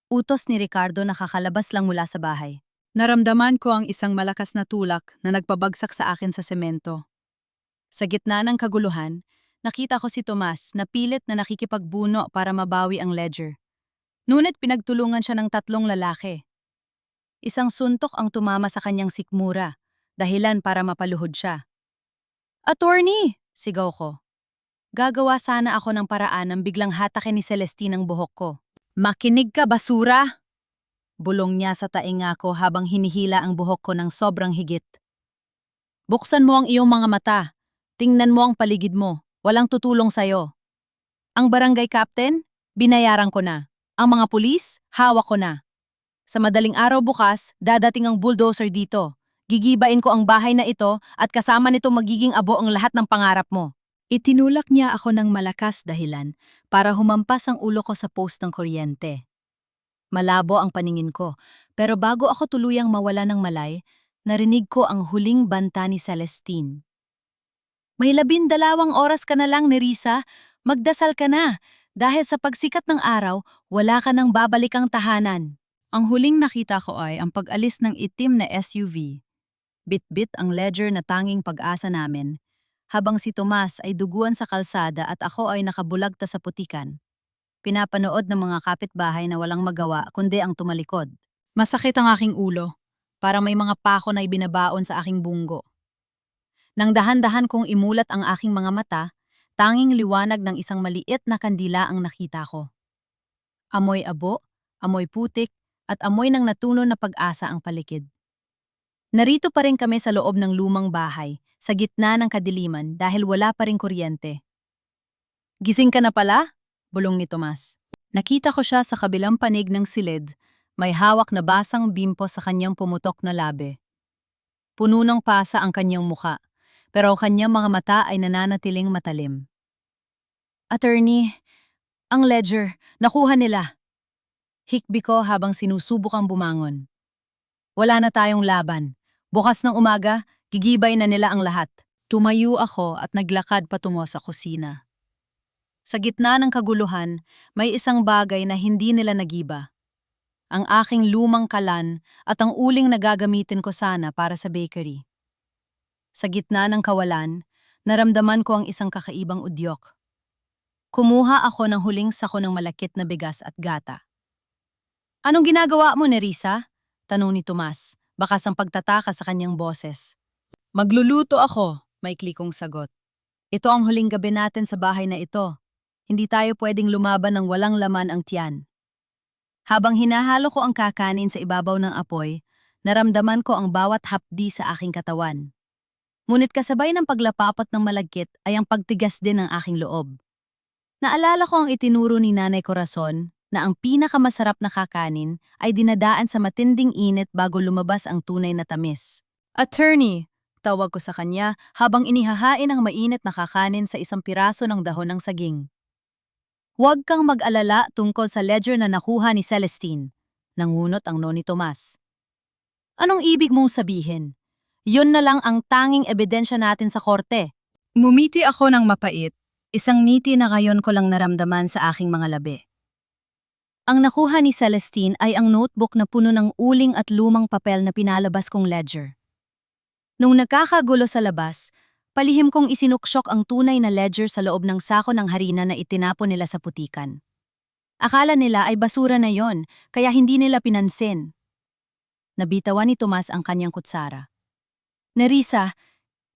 Utos ni Ricardo na kakalabas lang mula sa bahay. Naramdaman ko ang isang malakas na tulak na nagpabagsak sa akin sa semento. Sa gitna ng kaguluhan, nakita ko si Tomas na pilit na nakikipagbuno para mabawi ang ledger. Ngunit pinagtulungan siya ng 3 lalaki. Isang suntok ang tumama sa kanyang sikmura, dahilan para mapaluhod siya. Attorney! Sigaw ko. Gagawa sana ako ng paraan nang biglang hatakin ni Celestine ang buhok ko. Makinig ka, basura! Bulong niya sa tainga ko habang hinihila ang buhok ko ng sobrang higit. Buksan mo ang iyong mga mata. Tingnan mo ang paligid mo. Walang tutulong sa'yo. Ang barangay captain, binayaran ko na. Ang mga pulis, hawak ko na. Sa madaling araw bukas, dadating ang bulldozer dito. Gigibain ko ang bahay na ito at kasama nito magiging abo ang lahat ng pangarap mo. Itinulak niya ako ng malakas dahilan para humampas ang ulo ko sa post ng kuryente. Malabo ang paningin ko, pero bago ako tuluyang mawala ng malay, narinig ko ang huling banta ni Celestine. May 12 oras ka na lang, Nerissa. Magdasal ka na. Dahil sa pagsikat ng araw, wala ka nang babalik ang tahanan. Ang huling nakita ko ay ang pag-alis ng itim na SUV. Bit-bit ang ledger na tanging pag-asa namin, habang si Tomas ay duguan sa kalsada at ako ay nakabulagta sa putikan. Pinapanood ng mga kapitbahay na walang magawa kundi ang tumalikod. Masakit ang aking ulo, para may mga pako na ibinabaon sa aking bunggo. Nang dahan-dahan kong imulat ang aking mga mata, tanging liwanag ng isang maliit na kandila ang nakita ko. Amoy abo, amoy putik, at amoy ng natuno na pag-asa ang paligid. Narito pa rin kami sa loob ng lumang bahay, sa gitna ng kadiliman dahil wala pa ring kuryente. Gising ka na pala? Bulong ni Tomas. Nakita ko siya sa kabilang panig ng silid, may hawak na basang bimpo sa kanyang pumutok na labi. Puno ng pasa ang kanyang muka, pero ang kanyang mga mata ay nananatiling matalim. Attorney, ang ledger, nakuha nila. Hikbi ko habang sinusubukang bumangon. Wala na tayong laban. Bukas ng umaga, gigibay na nila ang lahat. Tumayo ako at naglakad patungo sa kusina. Sa gitna ng kaguluhan, may isang bagay na hindi nila nagiba. ang aking lumang kalan at ang uling na gagamitin ko sana para sa bakery. Sa gitna ng kawalan, naramdaman ko ang isang kakaibang udyok. Kumuha ako ng huling sako ng malakit na bigas at gata. Anong ginagawa mo, Nerissa? Tanong ni Tomas, bakas ang pagtataka sa kanyang boses. Magluluto ako, maikli kong sagot. Ito ang huling gabi natin sa bahay na ito. Hindi tayo pwedeng lumaban ng walang laman ang tiyan. Habang hinahalo ko ang kakanin sa ibabaw ng apoy, naramdaman ko ang bawat hapdi sa aking katawan. Ngunit kasabay ng paglapapat ng malagkit ay ang pagtigas din ng aking loob. Naalala ko ang itinuro ni Nanay Corazon na ang pinakamasarap na kakanin ay dinadaan sa matinding init bago lumabas ang tunay na tamis. Attorney, tawag ko sa kanya habang inihahain ang mainit na kakanin sa isang piraso ng dahon ng saging. Huwag kang mag-alala tungkol sa ledger na nakuha ni Celestine, nangunot ang noni Tomas. Anong ibig mong sabihin? Yun na lang ang tanging ebidensya natin sa korte. Ngumiti ako ng mapait. Isang ngiti na ngayon ko lang naramdaman sa aking mga labi. Ang nakuha ni Celestine ay ang notebook na puno ng uling at lumang papel na pinalabas kong ledger. Nung nagkakagulo sa labas, palihim kong isinuksyok ang tunay na ledger sa loob ng sako ng harina na itinapon nila sa putikan. Akala nila ay basura na yon, kaya hindi nila pinansin. Nabitawan ni Tomas ang kanyang kutsara. Nerissa,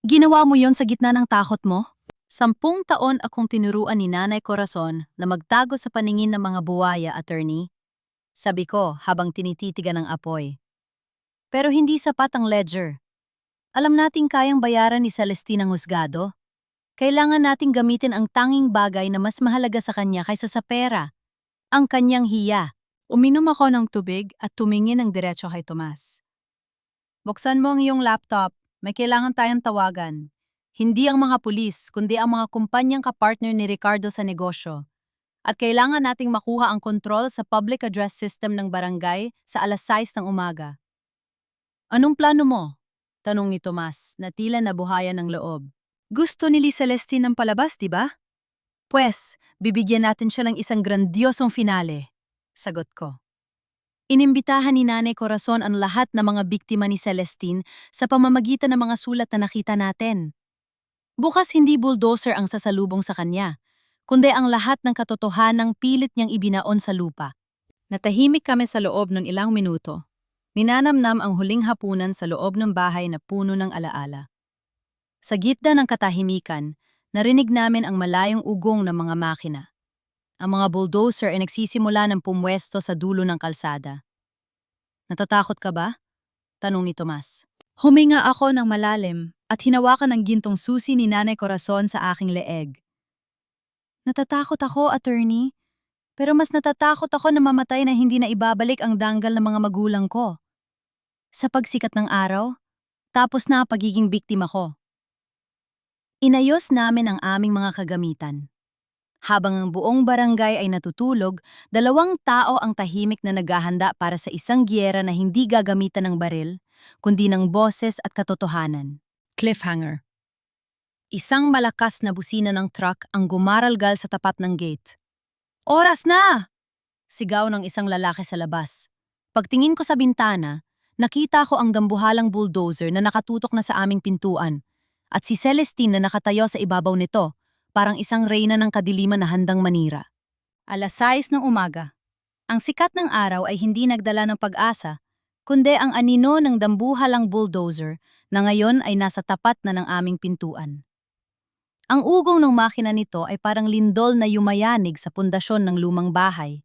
ginawa mo yon sa gitna ng takot mo? 10 taon akong tinuruan ni Nanay Corazon na magtago sa paningin ng mga buwaya, attorney. Sabi ko habang tinititigan ng apoy. Pero hindi sapat ang ledger. Alam nating kayang bayaran ni Celestine ang husgado. Kailangan nating gamitin ang tanging bagay na mas mahalaga sa kanya kaysa sa pera. Ang kanyang hiya. Uminom ako ng tubig at tumingin ng diretso kay Tomas. Buksan mo ang iyong laptop. May kailangan tayong tawagan. Hindi ang mga pulis, kundi ang mga kumpanyang kapartner ni Ricardo sa negosyo. At kailangan nating makuha ang kontrol sa public address system ng barangay sa alas 6 ng umaga. Anong plano mo? Tanong ni Tomas na tila nabuhayan ng loob. Gusto ni Celestine ng palabas, di ba? Pwes, bibigyan natin siya ng isang grandiosong finale. Sagot ko. Inimbitahan ni Nanay Corazon ang lahat ng mga biktima ni Celestine sa pamamagitan ng mga sulat na nakita natin. Bukas hindi bulldozer ang sasalubong sa kanya, kundi ang lahat ng katotohanang pilit niyang ibinaon sa lupa. Natahimik kami sa loob ng ilang minuto. Ninanamnam ang huling hapunan sa loob ng bahay na puno ng alaala. Sa gitna ng katahimikan, narinig namin ang malayong ugong ng mga makina. Ang mga bulldozer ay nagsisimula ng pumwesto sa dulo ng kalsada. Natatakot ka ba? Tanong ni Tomas. Huminga ako ng malalim at hinawakan ang gintong susi ni Nanay Corazon sa aking leeg. Natatakot ako, attorney. Pero mas natatakot ako na mamatay na hindi na ibabalik ang danggal ng mga magulang ko. Sa pagsikat ng araw, tapos na pagiging biktima ko. Inayos namin ang aming mga kagamitan. Habang ang buong barangay ay natutulog, 2 tao ang tahimik na naghahanda para sa isang giyera na hindi gagamitan ng baril, kundi ng boses at katotohanan. Cliffhanger. Isang malakas na busina ng truck ang gumaralgal sa tapat ng gate. Oras na! Sigaw ng isang lalaki sa labas. Pagtingin ko sa bintana, nakita ko ang dambuhalang bulldozer na nakatutok na sa aming pintuan at si Celestine na nakatayo sa ibabaw nito, parang isang reyna ng kadiliman na handang manira. Alas 6 ng umaga. Ang sikat ng araw ay hindi nagdala ng pag-asa, kundi ang anino ng dambuhalang bulldozer na ngayon ay nasa tapat na ng aming pintuan. Ang ugong ng makina nito ay parang lindol na yumayanig sa pundasyon ng lumang bahay.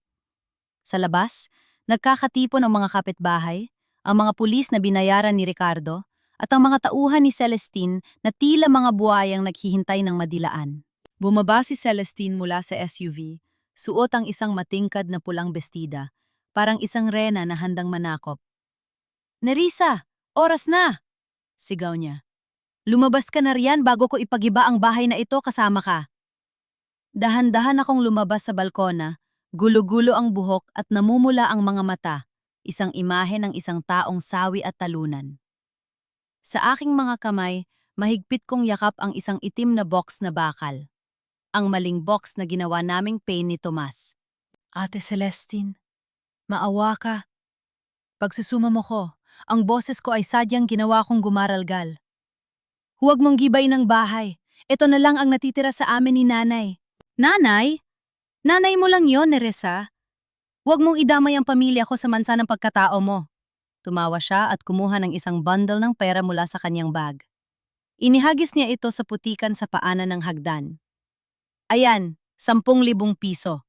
Sa labas, nagkakatipon ang mga kapitbahay, ang mga pulis na binayaran ni Ricardo, at ang mga tauhan ni Celestine na tila mga buhayang naghihintay ng madilaan. Bumaba si Celestine mula sa SUV, suot ang isang matingkad na pulang bestida, parang isang rena na handang manakop. Nerissa, oras na! Sigaw niya. Lumabas ka na riyan bago ko ipagiba ang bahay na ito kasama ka. Dahan-dahan akong lumabas sa balkona, gulo-gulo ang buhok at namumula ang mga mata, isang imahe ng isang taong sawi at talunan. Sa aking mga kamay, mahigpit kong yakap ang isang itim na box na bakal. Ang maling box na ginawa naming pain ni Tomas. Ate Celestine, maawa ka. Pagsusuma mo ko, ang boses ko ay sadyang ginawa kong gumaralgal. Huwag mong gibay ng bahay. Ito na lang ang natitira sa amin ni nanay. Nanay? Nanay mo lang yon, Neresa. Huwag mong idamay ang pamilya ko sa mansa ng pagkatao mo. Tumawa siya at kumuha ng isang bundle ng pera mula sa kanyang bag. Inihagis niya ito sa putikan sa paanan ng hagdan. Ayan, 10,000 piso.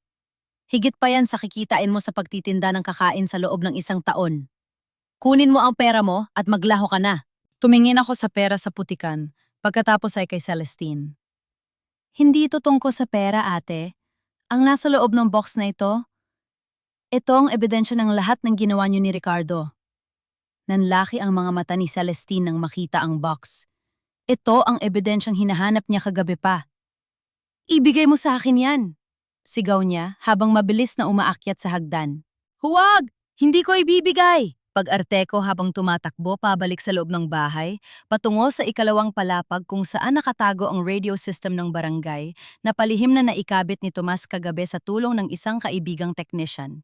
Higit pa yan sa kikitain mo sa pagtitinda ng kakain sa loob ng isang taon. Kunin mo ang pera mo at maglaho ka na. Tumingin ako sa pera sa putikan, pagkatapos ay kay Celestine. Hindi ito tungkol sa pera, ate. Ang nasa loob ng box na ito ang ebidensya ng lahat ng ginawa niyo ni Ricardo. Nanlaki ang mga mata ni Celestine nang makita ang box. Ito ang ebidensyang hinahanap niya kagabi pa. Ibigay mo sa akin yan! Sigaw niya habang mabilis na umaakyat sa hagdan. Huwag! Hindi ko ibibigay! Pag-arte ko habang tumatakbo pabalik sa loob ng bahay, patungo sa ikalawang palapag kung saan nakatago ang radio system ng barangay na palihim na naikabit ni Tomas kagabi sa tulong ng isang kaibigang technician.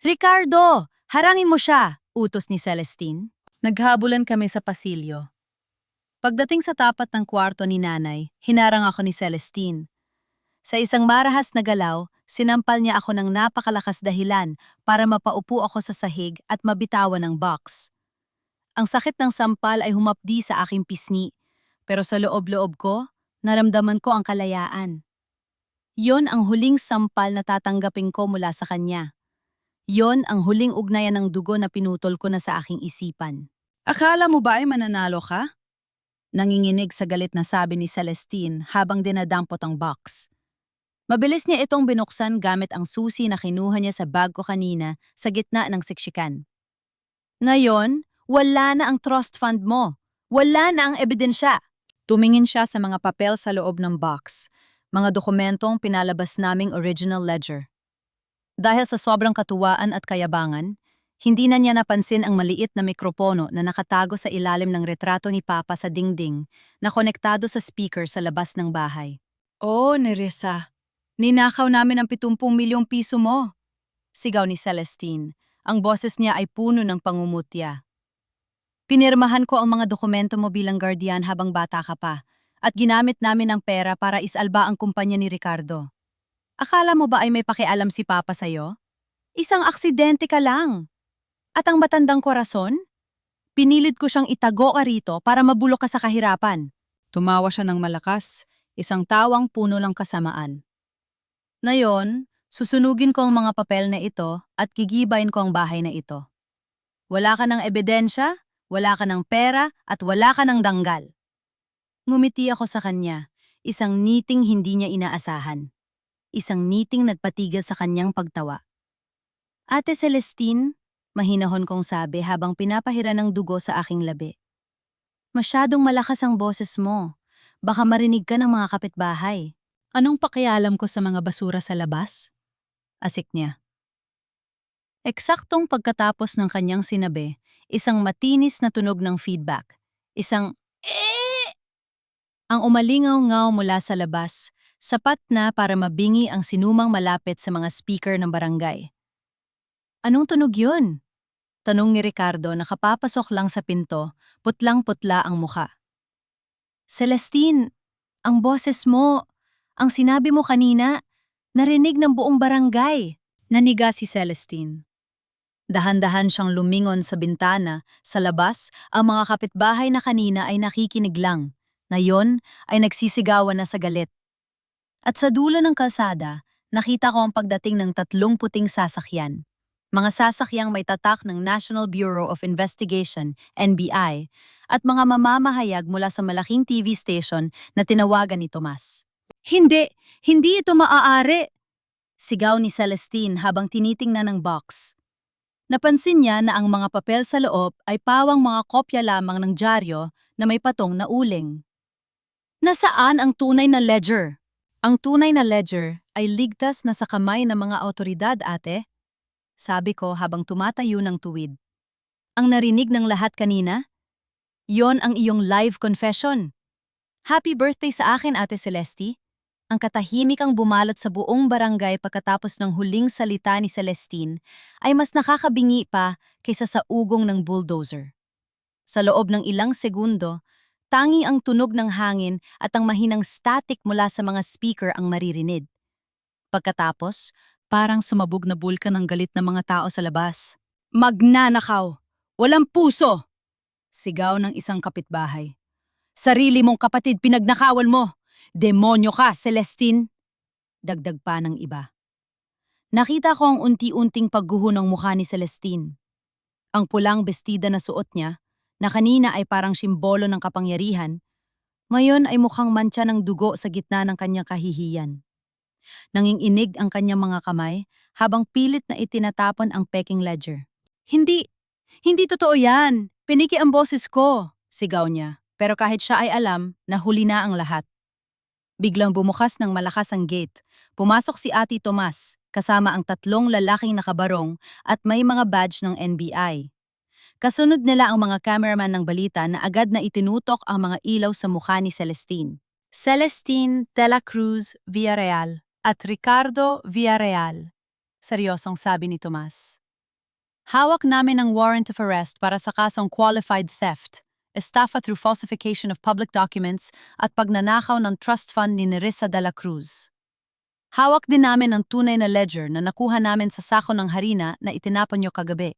Ricardo! Harangin mo siya! Utos ni Celestine. Naghabulan kami sa pasilyo. Pagdating sa tapat ng kwarto ni nanay, hinarang ako ni Celestine. Sa isang marahas na galaw, sinampal niya ako ng napakalakas dahilan para mapaupo ako sa sahig at mabitawan ng box. Ang sakit ng sampal ay humapdi sa aking pisngi, pero sa loob-loob ko, naramdaman ko ang kalayaan. Yon ang huling sampal na tatanggapin ko mula sa kanya. Yon ang huling ugnayan ng dugo na pinutol ko na sa aking isipan. Akala mo ba ay mananalo ka? Nanginginig sa galit na sabi ni Celestine habang dinadampot ang box. Mabilis niya itong binuksan gamit ang susi na kinuha niya sa bag ko kanina sa gitna ng siksikan. Ngayon, wala na ang trust fund mo. Wala na ang ebidensya. Tumingin siya sa mga papel sa loob ng box, mga dokumentong pinalabas naming original ledger. Dahil sa sobrang katuwaan at kayabangan, hindi na niya napansin ang maliit na mikropono na nakatago sa ilalim ng retrato ni Papa sa dingding na konektado sa speaker sa labas ng bahay. Oh, Neresa, ninakaw namin ang 70 milyong piso mo. Sigaw ni Celestine. Ang boses niya ay puno ng pangumutya. Pinirmahan ko ang mga dokumento mo bilang guardian habang bata ka pa at ginamit namin ang pera para isalba ang kumpanya ni Ricardo. Akala mo ba ay may pakialam si Papa sa'yo? Isang aksidente ka lang. At ang matandang korason? Pinilit ko siyang itago ka rito para mabulok ka sa kahirapan. Tumawa siya ng malakas, isang tawang puno ng kasamaan. Ngayon, susunugin ko ang mga papel na ito at gigibayin ko ang bahay na ito. Wala ka ng ebidensya, wala ka ng pera, at wala ka ng danggal. Ngumiti ako sa kanya, isang ngiting hindi niya inaasahan. Isang ngiting nagpatigil sa kanyang pagtawa. Ate Celestine, mahinahon kong sabi habang pinapahira ng dugo sa aking labi. Masyadong malakas ang boses mo. Baka marinig ka ng mga kapitbahay. Anong pakialam ko sa mga basura sa labas? Asik niya. Eksaktong pagkatapos ng kanyang sinabi, isang matinis na tunog ng feedback. Isang ang umalingaw-ngaw mula sa labas, sapat na para mabingi ang sinumang malapit sa mga speaker ng barangay. Anong tunog yun? Tanong ni Ricardo na kapapasok lang sa pinto, putlang-putla ang muka. Celestine, ang boses mo, ang sinabi mo kanina, narinig ng buong barangay. Naniga si Celestine. Dahan-dahan siyang lumingon sa bintana, sa labas, ang mga kapitbahay na kanina ay nakikinig lang. Ngayon ay nagsisigawan na sa galit. At sa dulo ng kalsada, nakita ko ang pagdating ng 3 puting sasakyan. Mga sasakyang may tatak ng National Bureau of Investigation, NBI, at mga mamamahayag mula sa malaking TV station na tinawagan ni Tomas. Hindi! Hindi ito maaari! Sigaw ni Celestine habang tinitingnan ng box. Napansin niya na ang mga papel sa loob ay pawang mga kopya lamang ng dyaryo na may patong na uling. Nasaan ang tunay na ledger? Ang tunay na ledger ay ligtas na sa kamay ng mga awtoridad, ate. Sabi ko habang tumatayo ng tuwid. Ang narinig ng lahat kanina? Yon ang iyong live confession. Happy birthday sa akin, Ate Celeste. Ang katahimikang bumalot sa buong barangay pagkatapos ng huling salita ni Celestine ay mas nakakabingi pa kaysa sa ugong ng bulldozer. Sa loob ng ilang segundo, tangi ang tunog ng hangin at ang mahinang static mula sa mga speaker ang maririnig. Pagkatapos, parang sumabog na bulkan ng galit ng mga tao sa labas. Magnanakaw! Walang puso! Sigaw ng isang kapitbahay. Sarili mong kapatid pinagnakawan mo! Demonyo ka, Celestine! Dagdag pa ng iba. Nakita ko ang unti-unting pagguho ng mukha ni Celestine. Ang pulang bestida na suot niya, na kanina ay parang simbolo ng kapangyarihan, ngayon ay mukhang mantsa ng dugo sa gitna ng kanyang kahihiyan. Nanginginig ang kanyang mga kamay habang pilit na itinatapon ang peking ledger. Hindi! Hindi totoo yan! Piniki ang boses ko! Sigaw niya. Pero kahit siya ay alam na huli na ang lahat. Biglang bumukas ng malakas ang gate. Pumasok si Ate Tomas, kasama ang 3 lalaking nakabarong at may mga badge ng NBI. Kasunod nila ang mga cameraman ng balita na agad na itinutok ang mga ilaw sa mukha ni Celestine. Celestine de la Cruz Villarreal at Ricardo Villarreal. Seryosong sabi ni Tomas. Hawak namin ang warrant of arrest para sa kasong qualified theft, estafa through falsification of public documents at pagnanakaw ng trust fund ni Nerissa de la Cruz. Hawak din namin ang tunay na ledger na nakuha namin sa sako ng harina na itinapon niyo kagabi.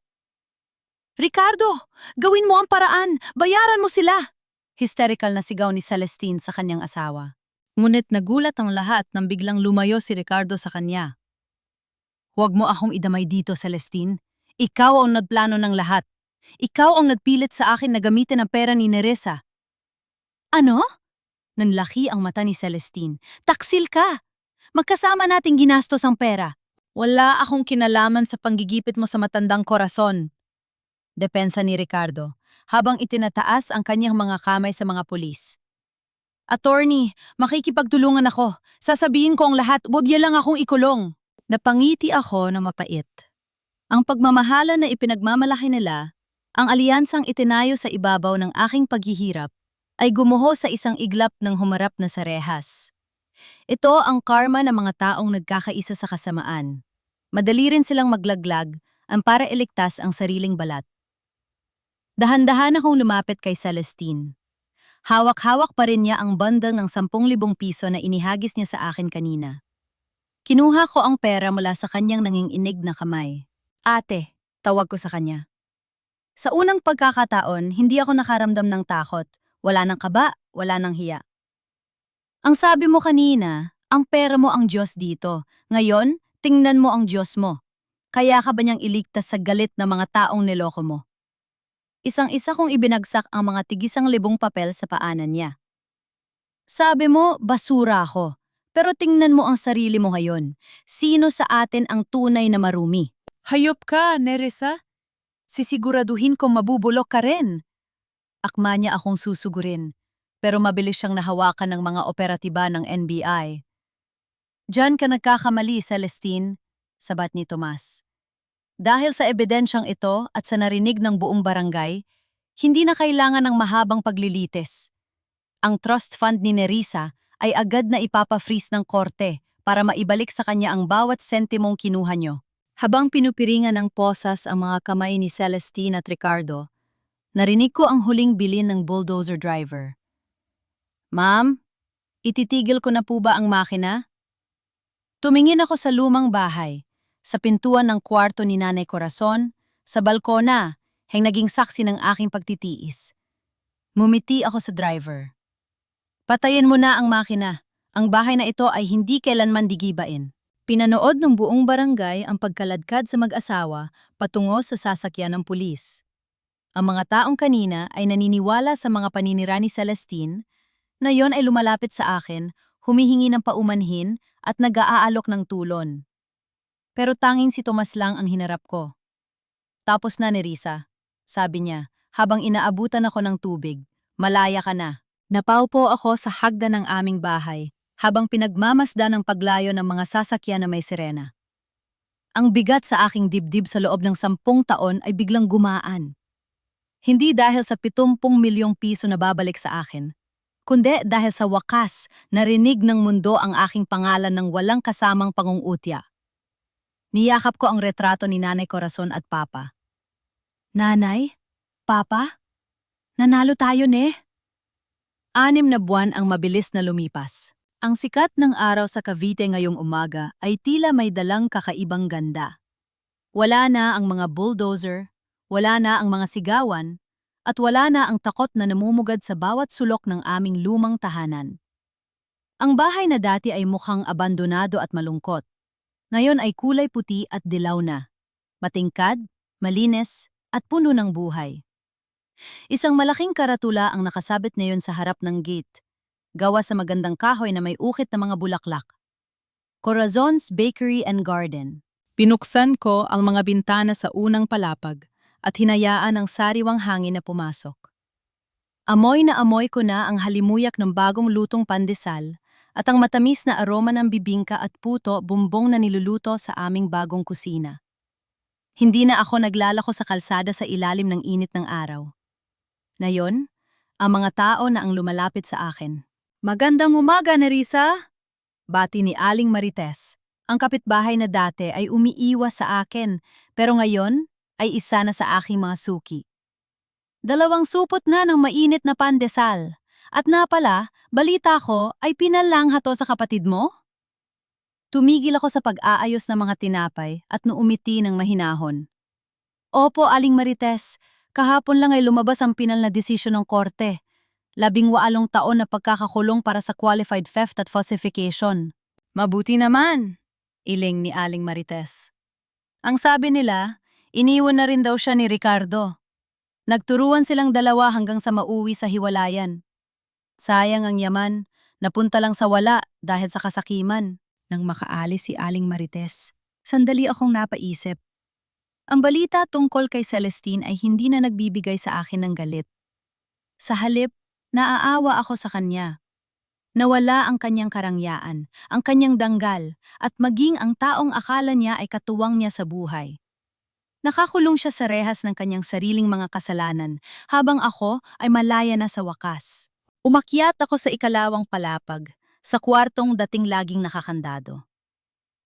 Ricardo! Gawin mo ang paraan! Bayaran mo sila! Hysterical na sigaw ni Celestine sa kanyang asawa. Ngunit nagulat ang lahat nang biglang lumayo si Ricardo sa kanya. Huwag mo akong idamay dito, Celestine. Ikaw ang nagplano ng lahat. Ikaw ang nagpilit sa akin na gamitin ang pera ni Nerissa. Ano? Nanlaki ang mata ni Celestine. Taksil ka! Magkasama nating ginastos ang pera. Wala akong kinalaman sa panggigipit mo sa matandang korason. Depensa ni Ricardo, habang itinataas ang kanyang mga kamay sa mga pulis. Attorney, makikipagtulungan ako. Sasabihin ko ang lahat, huwag niya lang akong ikulong. Napangiti ako na mapait. Ang pagmamahala na ipinagmamalaki nila, ang alyansang itinayo sa ibabaw ng aking paghihirap, ay gumuho sa isang iglap ng humarap na sa rehas. Ito ang karma ng mga taong nagkakaisa sa kasamaan. Madali rin silang maglaglag ang para iligtas ang sariling balat. Dahan-dahan akong lumapit kay Celestine. Hawak-hawak pa rin niya ang bandang ng 10,000 piso na inihagis niya sa akin kanina. Kinuha ko ang pera mula sa kanyang nanginginig na kamay. Ate, tawag ko sa kanya. Sa unang pagkakataon, hindi ako nakaramdam ng takot. Wala ng kaba, wala ng hiya. Ang sabi mo kanina, ang pera mo ang Diyos dito. Ngayon, tingnan mo ang Diyos mo. Kaya ka ba niyang iligtas sa galit ng mga taong niloko mo? Isang-isa kong ibinagsak ang mga tigisang libong papel sa paanan niya. Sabi mo, basura ako. Pero tingnan mo ang sarili mo ngayon. Sino sa atin ang tunay na marumi? Hayop ka, Nerissa. Sisiguraduhin kong mabubulok ka rin. Akma niya akong susugurin, pero mabilis siyang nahawakan ng mga operatiba ng NBI. Diyan ka nagkakamali, Celestine, sabat ni Tomas. Dahil sa ebidensyang ito at sa narinig ng buong barangay, hindi na kailangan ng mahabang paglilitis. Ang trust fund ni Nerissa ay agad na ipapa-freeze ng korte para maibalik sa kanya ang bawat sentimong kinuha nyo. Habang pinupiringan ng posas ang mga kamay ni Celestine at Ricardo, narinig ko ang huling bilin ng bulldozer driver. Ma'am, ititigil ko na po ba ang makina? Tumingin ako sa lumang bahay, sa pintuan ng kwarto ni Nanay Corazon, sa balkona, naging saksi ng aking pagtitiis. Mumiti ako sa driver. Patayin mo na ang makina. Ang bahay na ito ay hindi kailanman digibain. Pinanood ng buong barangay ang pagkaladkad sa mag-asawa patungo sa sasakyan ng pulis. Ang mga taong kanina ay naniniwala sa mga paninira ni Celestine, na yon ay lumalapit sa akin, humihingi ng paumanhin at nag-aalok ng tulon. Pero tanging si Tomas lang ang hinarap ko. Tapos na, Nerissa, sabi niya, habang inaabutan ako ng tubig. Malaya ka na. Napaupo ako sa hagdan ng aming bahay, habang pinagmamasdan ng paglayo ng mga sasakyan na may sirena. Ang bigat sa aking dibdib sa loob ng 10 taon ay biglang gumaan. Hindi dahil sa 70 milyong piso na babalik sa akin, kundi dahil sa wakas narinig ng mundo ang aking pangalan ng walang kasamang pangungutya. Niyakap ko ang retrato ni Nanay Corazon at Papa. Nanay? Papa? Nanalo tayo ne? 6 na buwan ang mabilis na lumipas. Ang sikat ng araw sa Cavite ngayong umaga ay tila may dalang kakaibang ganda. Wala na ang mga bulldozer, wala na ang mga sigawan, at wala na ang takot na namumugad sa bawat sulok ng aming lumang tahanan. Ang bahay na dati ay mukhang abandonado at malungkot. Ngayon ay kulay puti at dilaw na. Matingkad, malinis, at puno ng buhay. Isang malaking karatula ang nakasabit ngayon sa harap ng gate, gawa sa magandang kahoy na may ukit na mga bulaklak. Corazon's Bakery and Garden. Pinuksan ko ang mga bintana sa unang palapag at hinayaan ang sariwang hangin na pumasok. Amoy na amoy ko na ang halimuyak ng bagong lutong pandesal at ang matamis na aroma ng bibingka at puto bumbong na niluluto sa aming bagong kusina. Hindi na ako naglalako sa kalsada sa ilalim ng init ng araw. Ngayon, ang mga tao na ang lumalapit sa akin. Magandang umaga, Nerissa! Bati ni Aling Marites. Ang kapitbahay na dati ay umiiwas sa akin, pero ngayon ay isa na sa aking mga suki. 2 supot na ng mainit na pandesal. At na pala, balita ko ay pinalangha to sa kapatid mo? Tumigil ako sa pag-aayos ng mga tinapay at nuumiti ng mahinahon. Opo, Aling Marites, kahapon lang ay lumabas ang pinal na desisyon ng korte. 18 taon na pagkakakulong para sa qualified theft at falsification. Mabuti naman, iling ni Aling Marites. Ang sabi nila, iniwan na rin daw siya ni Ricardo. Nagturuan silang dalawa hanggang sa mauwi sa hiwalayan. Sayang ang yaman, napunta lang sa wala dahil sa kasakiman. Nang makaalis si Aling Marites, sandali akong napaisip. Ang balita tungkol kay Celestine ay hindi na nagbibigay sa akin ng galit. Sa halip, naaawa ako sa kanya. Nawala ang kanyang karangyaan, ang kanyang danggal, at maging ang taong akala niya ay katuwang niya sa buhay. Nakakulong siya sa rehas ng kanyang sariling mga kasalanan, habang ako ay malaya na sa wakas. Umakyat ako sa ikalawang palapag, sa kwartong dating laging nakakandado.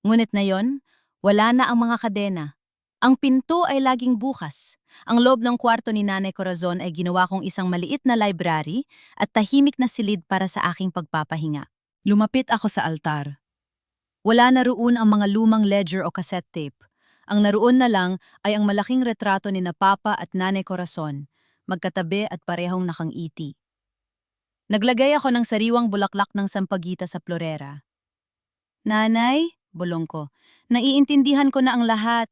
Ngunit ngayon, wala na ang mga kadena. Ang pinto ay laging bukas. Ang loob ng kwarto ni Nanay Corazon ay ginawa kong isang maliit na library at tahimik na silid para sa aking pagpapahinga. Lumapit ako sa altar. Wala na roon ang mga lumang ledger o cassette tape. Ang naroon na lang ay ang malaking retrato ni na Papa at Nanay Corazon, magkatabi at parehong nakangiti. Naglagay ako ng sariwang bulaklak ng sampagita sa florera. Nanay, bulong ko, naiintindihan ko na ang lahat.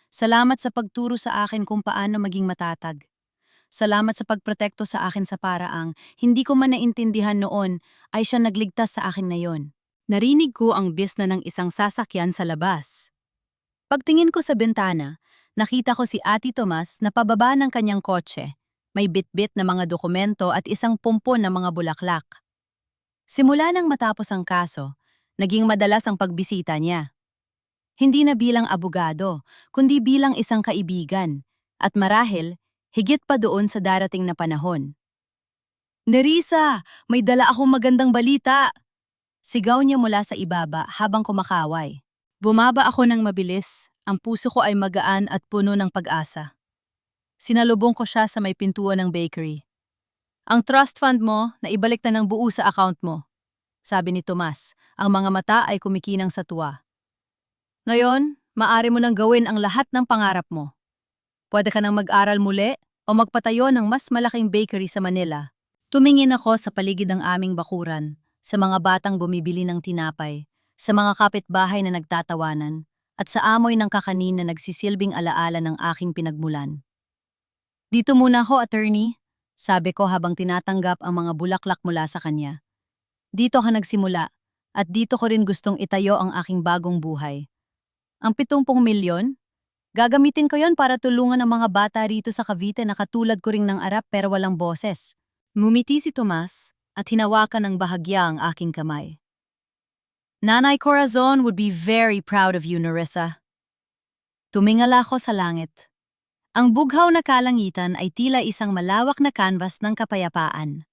Salamat sa pagturo sa akin kung paano maging matatag. Salamat sa pagprotekto sa akin sa paraang hindi ko man naintindihan noon ay siya nagligtas sa akin ngayon. Narinig ko ang bisna ng isang sasakyan sa labas. Pagtingin ko sa bintana, nakita ko si Ate Tomas na pababa ng kanyang kotse. May bitbit na mga dokumento at isang pumpon ng mga bulaklak. Simula nang matapos ang kaso, naging madalas ang pagbisita niya. Hindi na bilang abogado, kundi bilang isang kaibigan, at marahil, higit pa doon sa darating na panahon. Nerissa, may dala akong magandang balita! Sigaw niya mula sa ibaba habang kumakaway. Bumaba ako ng mabilis, ang puso ko ay magaan at puno ng pag-asa. Sinalubong ko siya sa may pintuan ng bakery. Ang trust fund mo, naibalik na ng buo sa account mo, sabi ni Tomas. Ang mga mata ay kumikinang sa tuwa. Ngayon, maaari mo nang gawin ang lahat ng pangarap mo. Pwede ka nang mag-aral muli o magpatayo ng mas malaking bakery sa Manila. Tumingin ako sa paligid ng aming bakuran, sa mga batang bumibili ng tinapay, sa mga kapitbahay na nagtatawanan, at sa amoy ng kakanin na nagsisilbing alaala ng aking pinagmulan. Dito muna ako, attorney, sabi ko habang tinatanggap ang mga bulaklak mula sa kanya. Dito ka nagsimula, at dito ko rin gustong itayo ang aking bagong buhay. Ang 70 milyon? Gagamitin ko yon para tulungan ang mga bata rito sa Cavite na katulad ko ring ng Arap pero walang boses. Ngumiti si Tomas at hinawakan ng bahagya ang aking kamay. Nanay Corazon would be very proud of you, Nerissa. Tumingal ako sa langit. Ang bughaw na kalangitan ay tila isang malawak na canvas ng kapayapaan.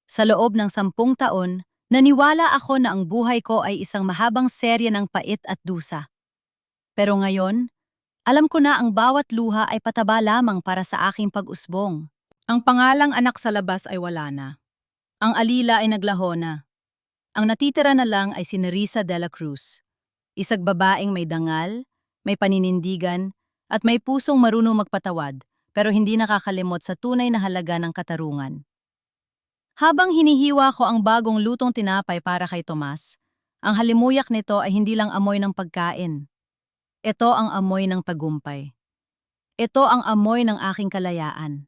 Sa loob ng 10 taon, naniwala ako na ang buhay ko ay isang mahabang serye ng pait at dusa. Pero ngayon, alam ko na ang bawat luha ay pataba lamang para sa aking pag-usbong. Ang pangalang anak sa labas ay wala na. Ang alila ay naglaho na. Ang natitira na lang ay si Nerissa de la Cruz. Isang babaeng may dangal, may paninindigan, at may pusong marunong magpatawad, pero hindi nakakalimot sa tunay na halaga ng katarungan. Habang hinihiwa ko ang bagong lutong tinapay para kay Tomas, ang halimuyak nito ay hindi lang amoy ng pagkain. Ito ang amoy ng tagumpay. Ito ang amoy ng aking kalayaan.